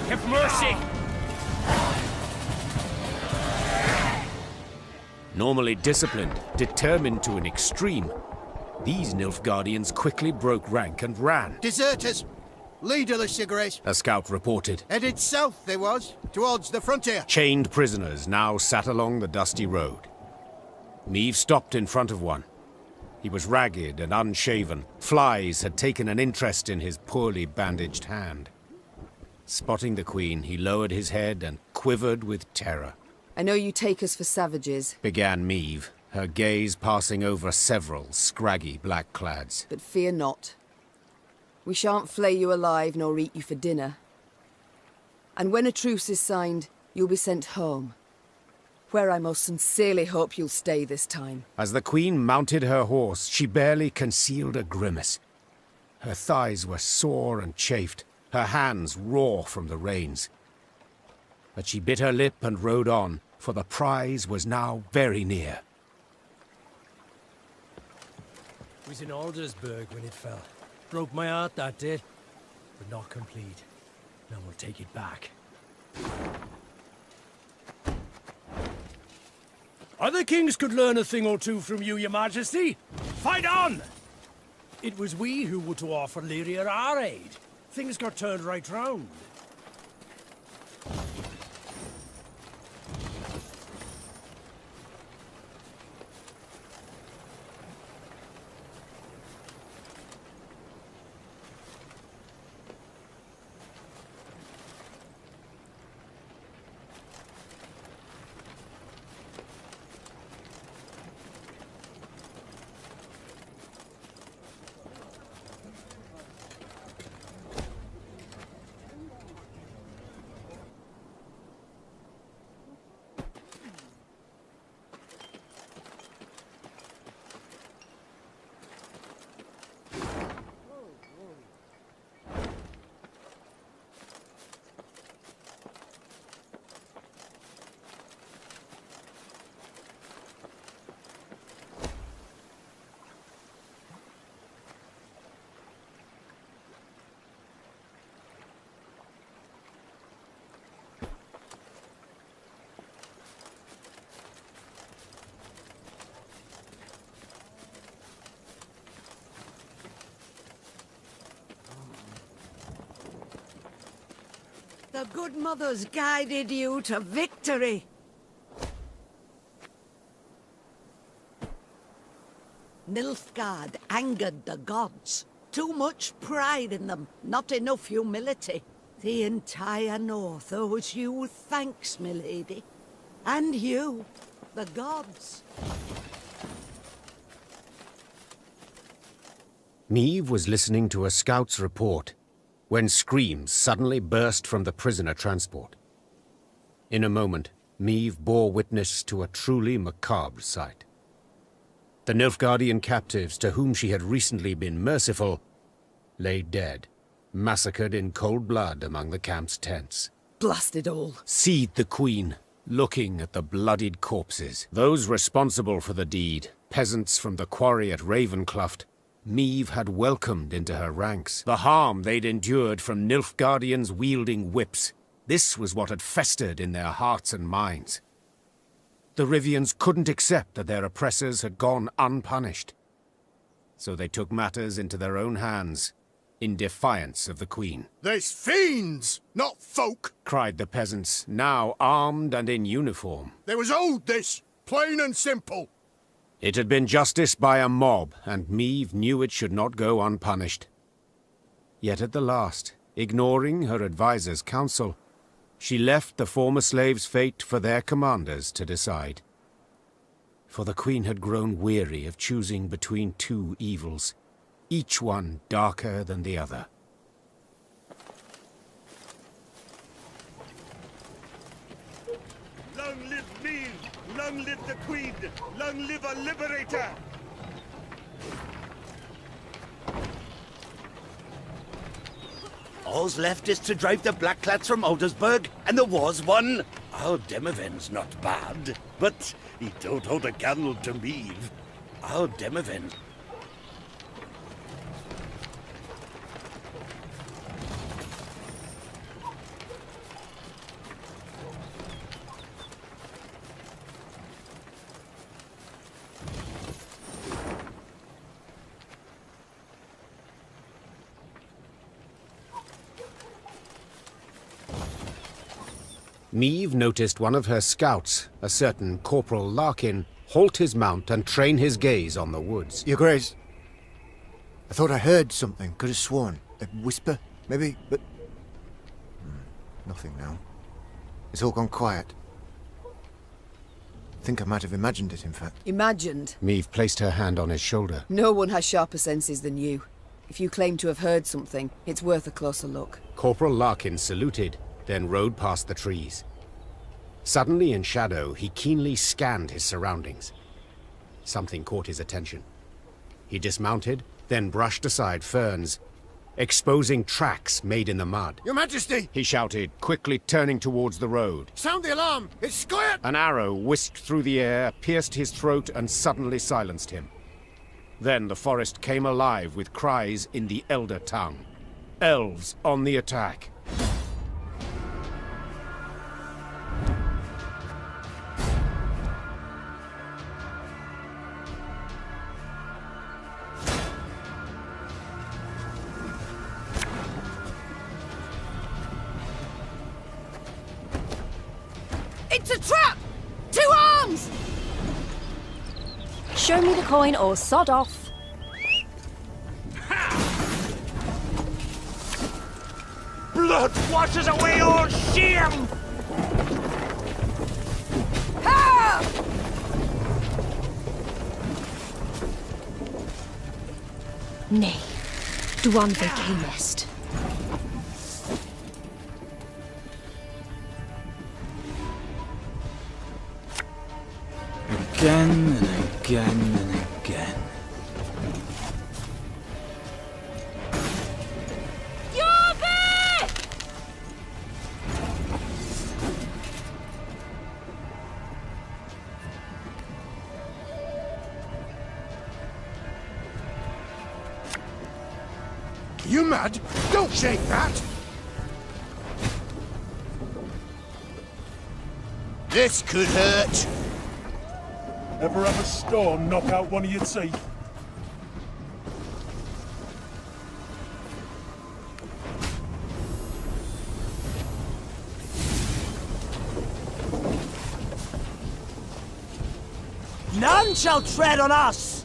Have mercy! Normally disciplined, determined to an extreme, these Nilfgaardians quickly broke rank and ran. Deserters! Leaderless, Your Grace. A scout reported. Headed south they was, towards the frontier. Chained prisoners now sat along the dusty road. Meave stopped in front of one. He was ragged and unshaven. Flies had taken an interest in his poorly bandaged hand. Spotting the Queen, he lowered his head and quivered with terror. I know you take us for savages, Began Meave, her gaze passing over several scraggy black-clads. but fear not. We shan't flay you alive nor eat you for dinner. And when a truce is signed, you'll be sent home, where I most sincerely hope you'll stay this time. As the Queen mounted her horse, she barely concealed a grimace. Her thighs were sore and chafed, her hands raw from the reins. But she bit her lip and rode on, for the prize was now very near. It was in Aldersburg when it fell. Broke my heart, that did. But not complete. Now we'll take it back. Other kings could learn a thing or two from you, Your Majesty. Fight on! It was we who were to offer Lyria our aid. Things got turned right round. The good mothers guided you to victory. Nilfgaard angered the gods. Too much pride in them, not enough humility. The entire North owes you thanks, milady. And you, the gods. Meave was listening to a scout's report when screams suddenly burst from the prisoner transport. In a moment, Meave bore witness to a truly macabre sight. The Nilfgaardian captives to whom she had recently been merciful lay dead, massacred in cold blood among the camp's tents. Blast it all. Seethed the queen, looking at the bloodied corpses. Those responsible for the deed, peasants from the quarry at Ravencloft, Meave had welcomed into her ranks. The harm they'd endured from Nilfgaardians wielding whips, this was what had festered in their hearts and minds. The Rivians couldn't accept that their oppressors had gone unpunished. So they took matters into their own hands, in defiance of the Queen. There's fiends, not folk, cried the peasants, now armed and in uniform. They was owed this, plain and simple. It had been justice by a mob, and Meave knew it should not go unpunished. Yet at the last, ignoring her advisor's counsel, she left the former slaves' fate for their commanders to decide. For the Queen had grown weary of choosing between two evils, each one darker than the other. Long live Meave! Long live the Queen! Long live a liberator! All's left is to drive the Blackclats from Aldersburg, and the war's won. Our Demoven's not bad, but he don't hold a candle to Meave. Our Demoven. Meave noticed one of her scouts, a certain Corporal Larkin, halt his mount and train his gaze on the woods. Your Grace, I thought I heard something, could have sworn. A whisper, maybe, but... nothing now. It's all gone quiet. I think I might have imagined it, in fact. Imagined? Meave placed her hand on his shoulder. No one has sharper senses than you. If you claim to have heard something, it's worth a closer look. Corporal Larkin saluted, then rode past the trees. Suddenly in shadow, he keenly scanned his surroundings. Something caught his attention. He dismounted, then brushed aside ferns, exposing tracks made in the mud. Your Majesty! He shouted, quickly turning towards the road. Sound the alarm! It's squirt! An arrow whisked through the air, pierced his throat, and suddenly silenced him. Then the forest came alive with cries in the Elder tongue. Elves on the attack. It's a trap! 2 arms! Show me the coin or sod off. Blood washes away all shame! Ha! Nay, Duan ve camest. Again and again and again. You mad? Don't shake that! This could hurt! Ever have a stone knock out one of your teeth? None shall tread on us!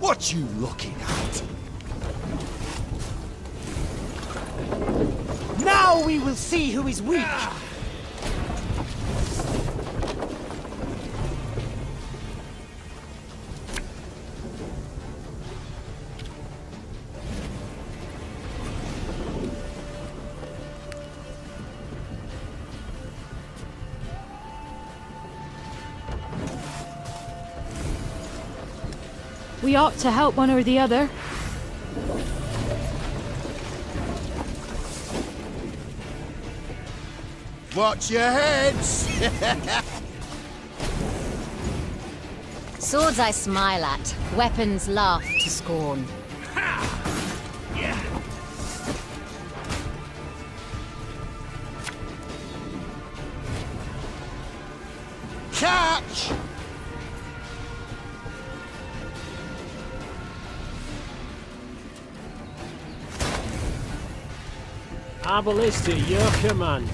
What you looking at? Now we will see who is weak! We ought to help one or the other. Watch your heads! Swords I smile at, weapons laugh to scorn. Catch! Our ballista, your command.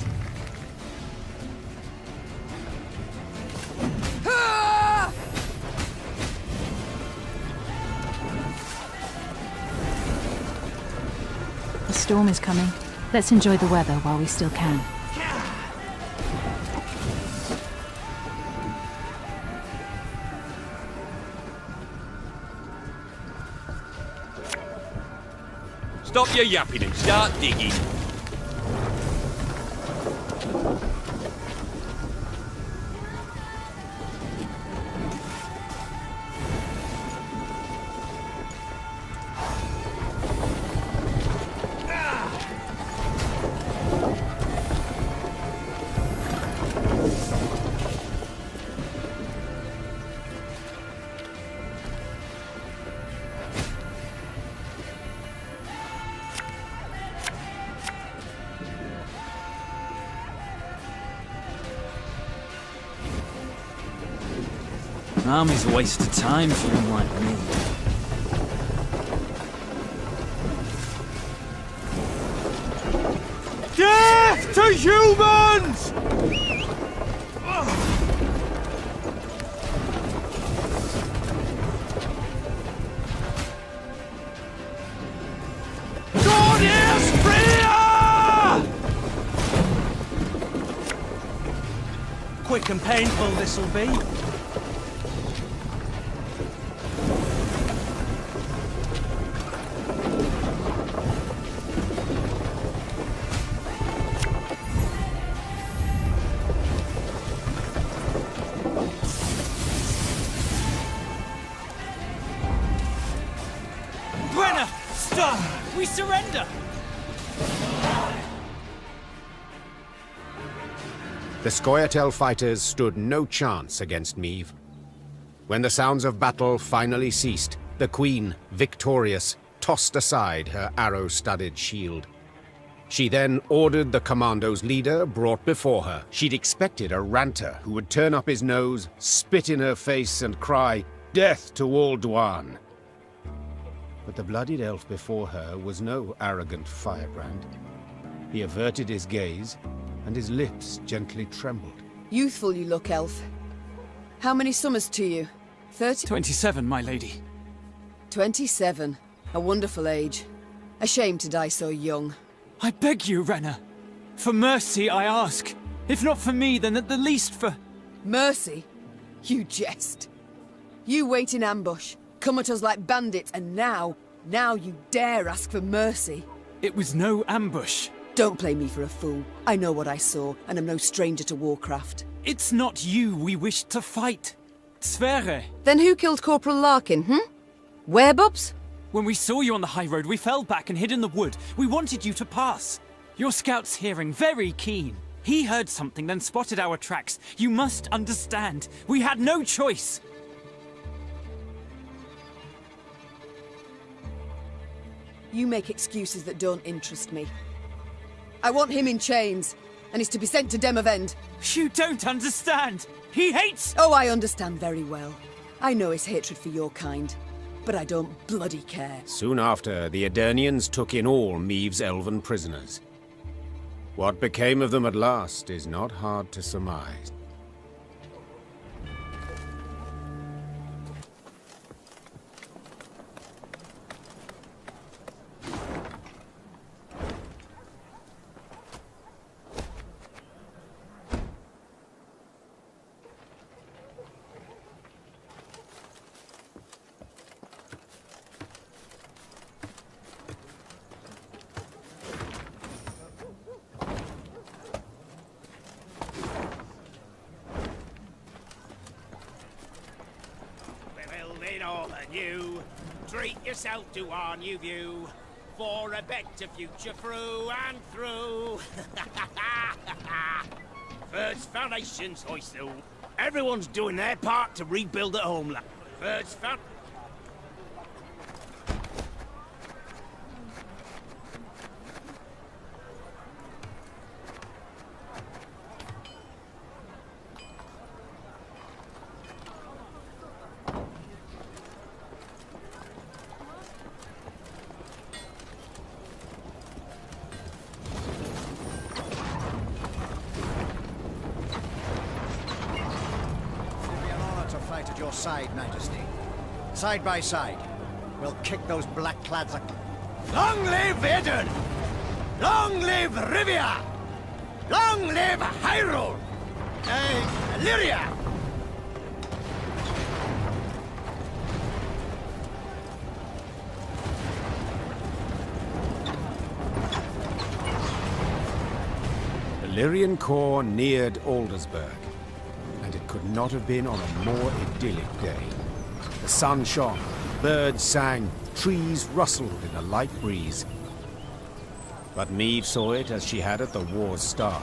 The storm is coming. Let's enjoy the weather while we still can. Stop your yapping and start digging. Army's a waste of time for one like me. Death to humans! God is Rivia! Quick and painful this'll be. We surrender! The Scoia'tael fighters stood no chance against Meve. When the sounds of battle finally ceased, the Queen, victorious, tossed aside her arrow-studded shield. She then ordered the commando's leader brought before her. She'd expected a ranter who would turn up his nose, spit in her face, and cry, "Death to all Dwan!" But the bloodied elf before her was no arrogant firebrand. He averted his gaze, and his lips gently trembled. Youthful you look, elf. How many summers to you? 30? 27, my lady. 27. A wonderful age. A shame to die so young. I beg you, Renna. For mercy, I ask. If not for me, then at the least for... Mercy? You jest. You wait in ambush, come at us like bandits, and now you dare ask for mercy. It was no ambush. Don't play me for a fool. I know what I saw, and I'm no stranger to warcraft. It's not you we wished to fight. Sverre. Then who killed Corporal Larkin, Werebubs? When we saw you on the high road, we fell back and hid in the wood. We wanted you to pass. Your scout's hearing very keen. He heard something, then spotted our tracks. You must understand. We had no choice. You make excuses that don't interest me. I want him in chains, and he's to be sent to Demavend. You don't understand! He hates— Oh, I understand very well. I know his hatred for your kind, but I don't bloody care. Soon after, the Aedirnians took in all Meve's elven prisoners. What became of them at last is not hard to surmise. and you. Treat yourself to our new view. For a better future through and through. First foundations hoisted. Everyone's doing their part to rebuild the homeland. First found. At your side, Majesty. Side by side, we'll kick those blackclads. Long live Eden! Long live Rivia! Long live Hyrule! Lyria! The Lyrian corps neared Aldersburg, and it could not have been on a more idyllic day. The sun shone, birds sang, trees rustled in a light breeze. But Maeve saw it as she had at the war's start.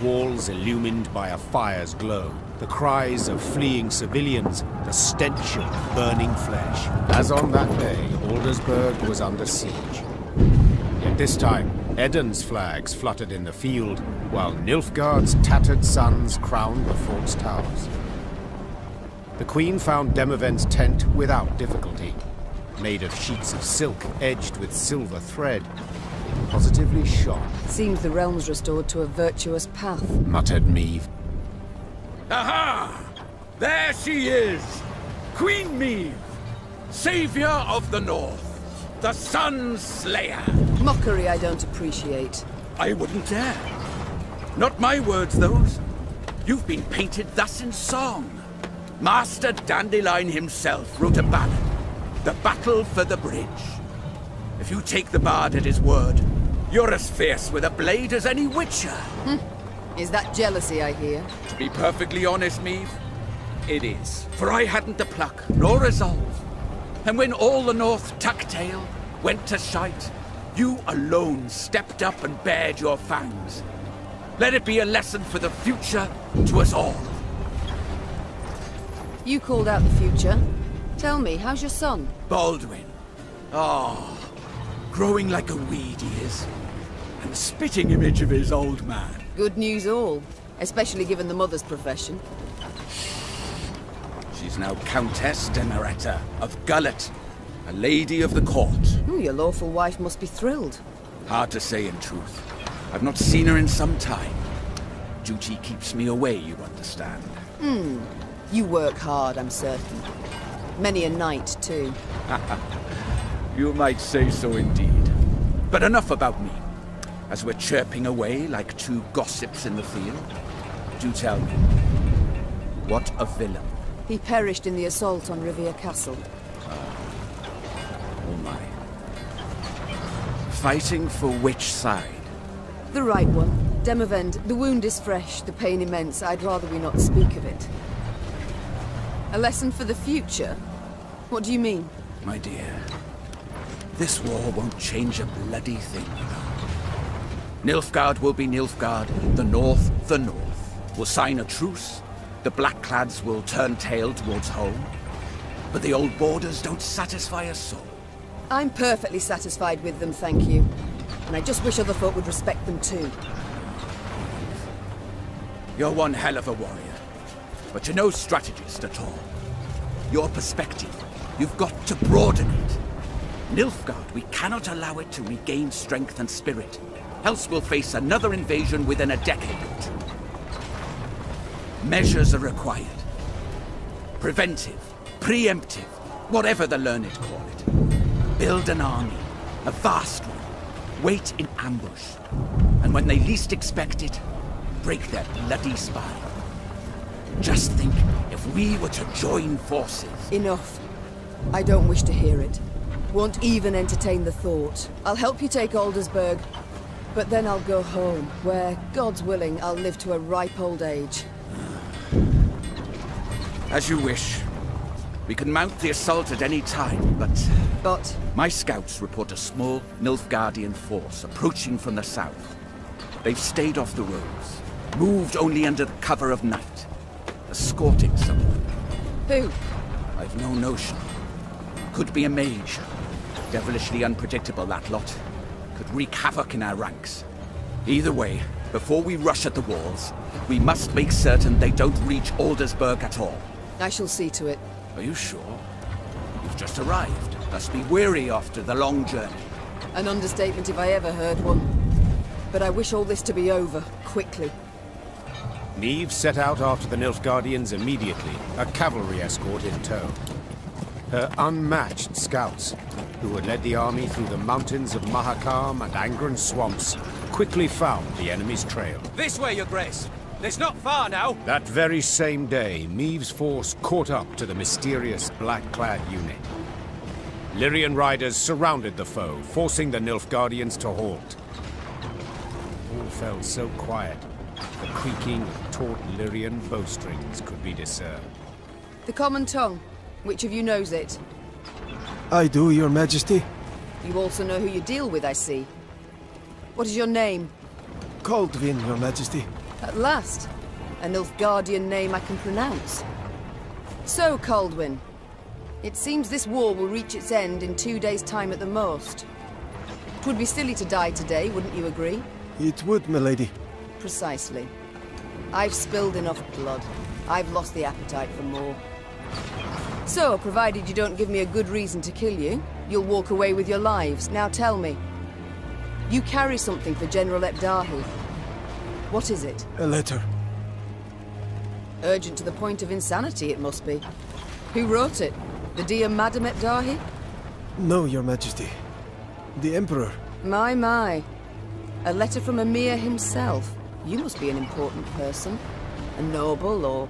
Walls illumined by a fire's glow, the cries of fleeing civilians, the stench of burning flesh. As on that day, Aldersburg was under siege. Yet this time, Eden's flags fluttered in the field, while Nilfgaard's tattered sons crowned the fort's towers. The Queen found Demavend's tent without difficulty. Made of sheets of silk edged with silver thread, it positively shone. Seems the realm's restored to a virtuous path, muttered Maeve. Aha! There she is! Queen Maeve, savior of the North, the Sun Slayer. Mockery I don't appreciate. I wouldn't dare. Not my words, those. You've been painted thus in song. Master Dandelion himself wrote a ballad, The Battle for the Bridge. If you take the bard at his word, you're as fierce with a blade as any witcher. Is that jealousy I hear? To be perfectly honest, Maeve, it is. For I hadn't the pluck, nor resolve. And when all the North tucked tail, went to shite, you alone stepped up and bared your fangs. Let it be a lesson for the future to us all. You called out the future. Tell me, how's your son? Baldwin. Oh, growing like a weed he is. And the spitting image of his old man. Good news all, especially given the mother's profession. She's now Countess Demeretta of Gullet, a lady of the court. Your lawful wife must be thrilled. Hard to say in truth. I've not seen her in some time. Duty keeps me away, you understand. You work hard, I'm certain. Many a night, too. You might say so indeed. But enough about me. As we're chirping away like two gossips in the field, do tell me, what a villain. He perished in the assault on Rivia Castle. Oh my. Fighting for which side? The right one. Demavend, the wound is fresh, the pain immense. I'd rather we not speak of it. A lesson for the future? What do you mean? My dear, this war won't change a bloody thing. Nilfgaard will be Nilfgaard, the North. We'll sign a truce, the Blackclads will turn tail towards home. But the old borders don't satisfy us soul. I'm perfectly satisfied with them, thank you. And I just wish other folk would respect them too. You're one hell of a warrior, but you're no strategist at all. Your perspective, you've got to broaden it. Nilfgaard, we cannot allow it to regain strength and spirit, else we'll face another invasion within a decade or two. Measures are required. Preventive, preemptive, whatever the learned call it. Build an army, a vast one, wait in ambush, and when they least expect it, break their bloody spine. Just think, if we were to join forces... Enough. I don't wish to hear it. Won't even entertain the thought. I'll help you take Aldersburg, but then I'll go home, where, God's willing, I'll live to a ripe old age. As you wish. We can mount the assault at any time, but... But? My scouts report a small Nilfgaardian force approaching from the south. They've stayed off the roads, moved only under the cover of night, escorting someone. Who? I've no notion. Could be a mage. Devilishly unpredictable, that lot. Could wreak havoc in our ranks. Either way, before we rush at the walls, we must make certain they don't reach Aldersburg at all. I shall see to it. Are you sure? You've just arrived. Must be weary after the long journey. An understatement if I ever heard one. But I wish all this to be over, quickly. Neve set out after the Nilfgaardians immediately, a cavalry escort in tow. Her unmatched scouts, who had led the army through the mountains of Mahakam and Angren swamps, quickly found the enemy's trail. This way, Your Grace. It's not far now. That very same day, Neve's force caught up to the mysterious black-clad unit. Lyrian riders surrounded the foe, forcing the Nilfgaardians to halt. All felt so quiet, the creaking of taut Lyrian bowstrings could be discerned. The common tongue. Which of you knows it? I do, Your Majesty. You also know who you deal with, I see. What is your name? Kaldvin, Your Majesty. At last. A Nilfgaardian name I can pronounce. So, Kaldwin. It seems this war will reach its end in 2 days' time at the most. 'Twould be silly to die today, wouldn't you agree? It would, milady. Precisely. I've spilled enough blood. I've lost the appetite for more. So, provided you don't give me a good reason to kill you, you'll walk away with your lives. Now tell me. You carry something for General Ebdahi. What is it? A letter. Urgent to the point of insanity, it must be. Who wrote it? The dear Madam Ebdahi? No, Your Majesty. The Emperor. My. A letter from Emir himself. You must be an important person. A noble, or...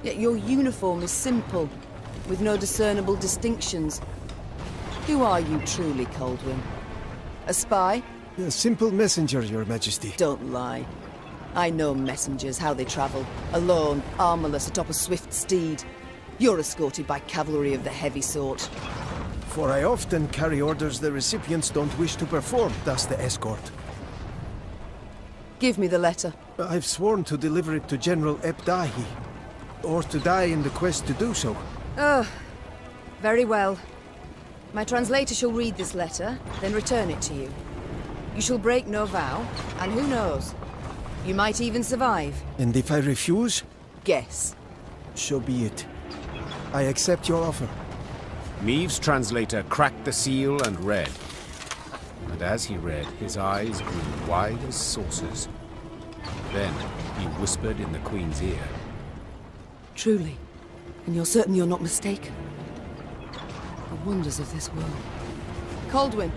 Yet your uniform is simple, with no discernible distinctions. Who are you truly, Kaldwin? A spy? A simple messenger, Your Majesty. Don't lie. I know messengers, how they travel. Alone, armorless, atop a swift steed. You're escorted by cavalry of the heavy sort. For I often carry orders the recipients don't wish to perform, thus the escort. Give me the letter. I've sworn to deliver it to General Ebdahi, or to die in the quest to do so. Oh, very well. My translator shall read this letter, then return it to you. You shall break no vow, and who knows? You might even survive. And if I refuse? Guess. So be it. I accept your offer. Neve's translator cracked the seal and read. And as he read, his eyes grew wide as saucers. Then he whispered in the Queen's ear. Truly. And you're certain you're not mistaken? The wonders of this world. Kaldwin,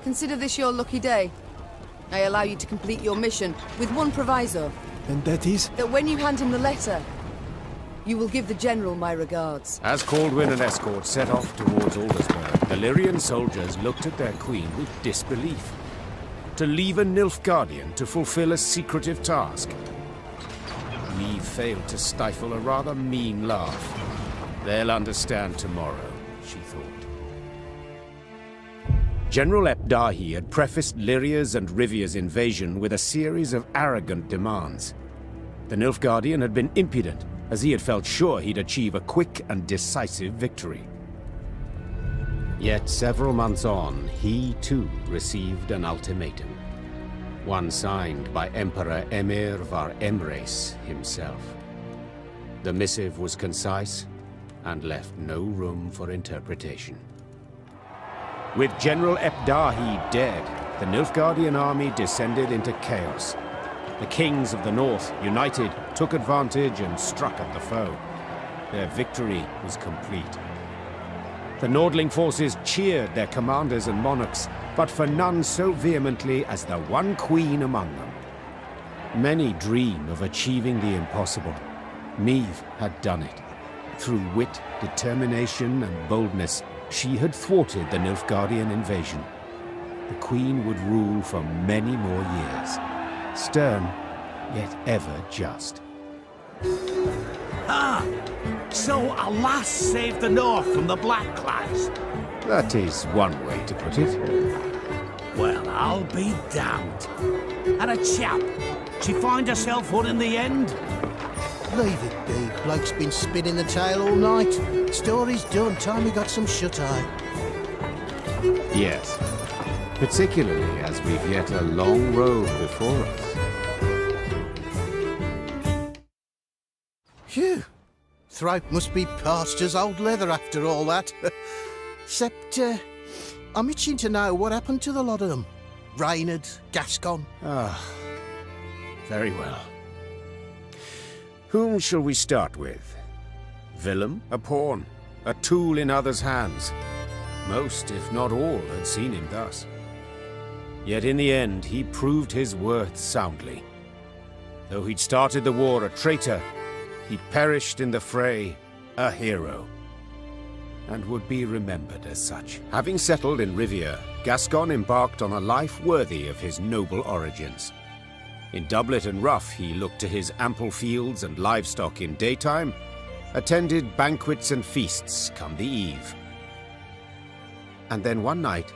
consider this your lucky day. I allow you to complete your mission, with one proviso. And that is? That when you hand him the letter, you will give the General my regards. As Kaldwin and escort set off towards Aldersburg, the Lyrian soldiers looked at their queen with disbelief. To leave a Nilfgaardian to fulfill a secretive task. Neve failed to stifle a rather mean laugh. They'll understand tomorrow, she thought. General Ebdahi had prefaced Lyria's and Rivia's invasion with a series of arrogant demands. The Nilfgaardian had been impudent, as he had felt sure he'd achieve a quick and decisive victory. Yet several months on, he too received an ultimatum. One signed by Emperor Emir var Emreis himself. The missive was concise and left no room for interpretation. With General Ebdahi dead, the Nilfgaardian army descended into chaos. The kings of the north, united, took advantage and struck at the foe. Their victory was complete. The Nordling forces cheered their commanders and monarchs, but for none so vehemently as the one queen among them. Many dream of achieving the impossible. Neve had done it. Through wit, determination, and boldness, she had thwarted the Nilfgaardian invasion. The queen would rule for many more years. Stern, yet ever just. Ah, so a lass saved the north from the Blackclads. That is one way to put it. Well, I'll be damned. And a chap, she find herself one in the end? Leave it be. Bloke's been spinning the tale all night. Story's done. Time we got some shut-eye. Yes. Particularly as we've yet a long road before us. Phew. Throat must be parched as old leather after all that. Except, I'm itching to know what happened to the lot of them. Reynard, Gascon. Ah, very well. Whom shall we start with? Willem, a pawn, a tool in others' hands. Most, if not all, had seen him thus. Yet in the end, he proved his worth soundly. Though he'd started the war a traitor, he perished in the fray, a hero, and would be remembered as such. Having settled in Rivia, Gascon embarked on a life worthy of his noble origins. In doublet and ruff, he looked to his ample fields and livestock in daytime, attended banquets and feasts come the eve. And then one night,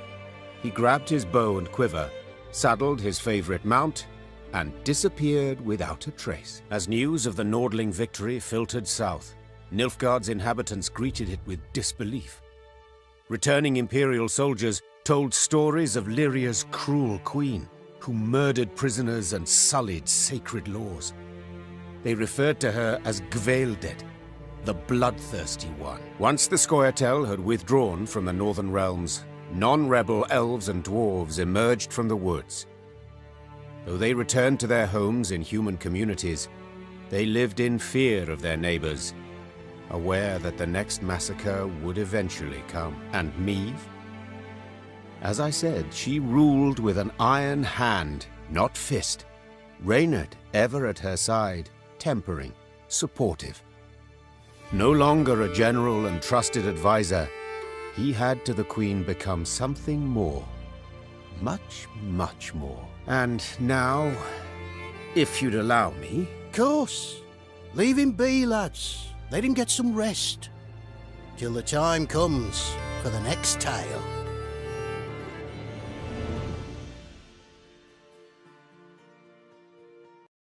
he grabbed his bow and quiver, saddled his favorite mount, and disappeared without a trace. As news of the Nordling victory filtered south, Nilfgaard's inhabitants greeted it with disbelief. Returning Imperial soldiers told stories of Lyria's cruel queen, who murdered prisoners and sullied sacred laws. They referred to her as Gvaeldet, the bloodthirsty one. Once the Scoia'tael had withdrawn from the northern realms, non-rebel elves and dwarves emerged from the woods. Though they returned to their homes in human communities, they lived in fear of their neighbors, aware that the next massacre would eventually come. And Meve? As I said, she ruled with an iron hand, not fist. Reynard ever at her side, tempering, supportive. No longer a general and trusted advisor, he had to the Queen become something more. Much, much more. And now, if you'd allow me... Course. Leave him be, lads. Let him get some rest. Till the time comes for the next tale.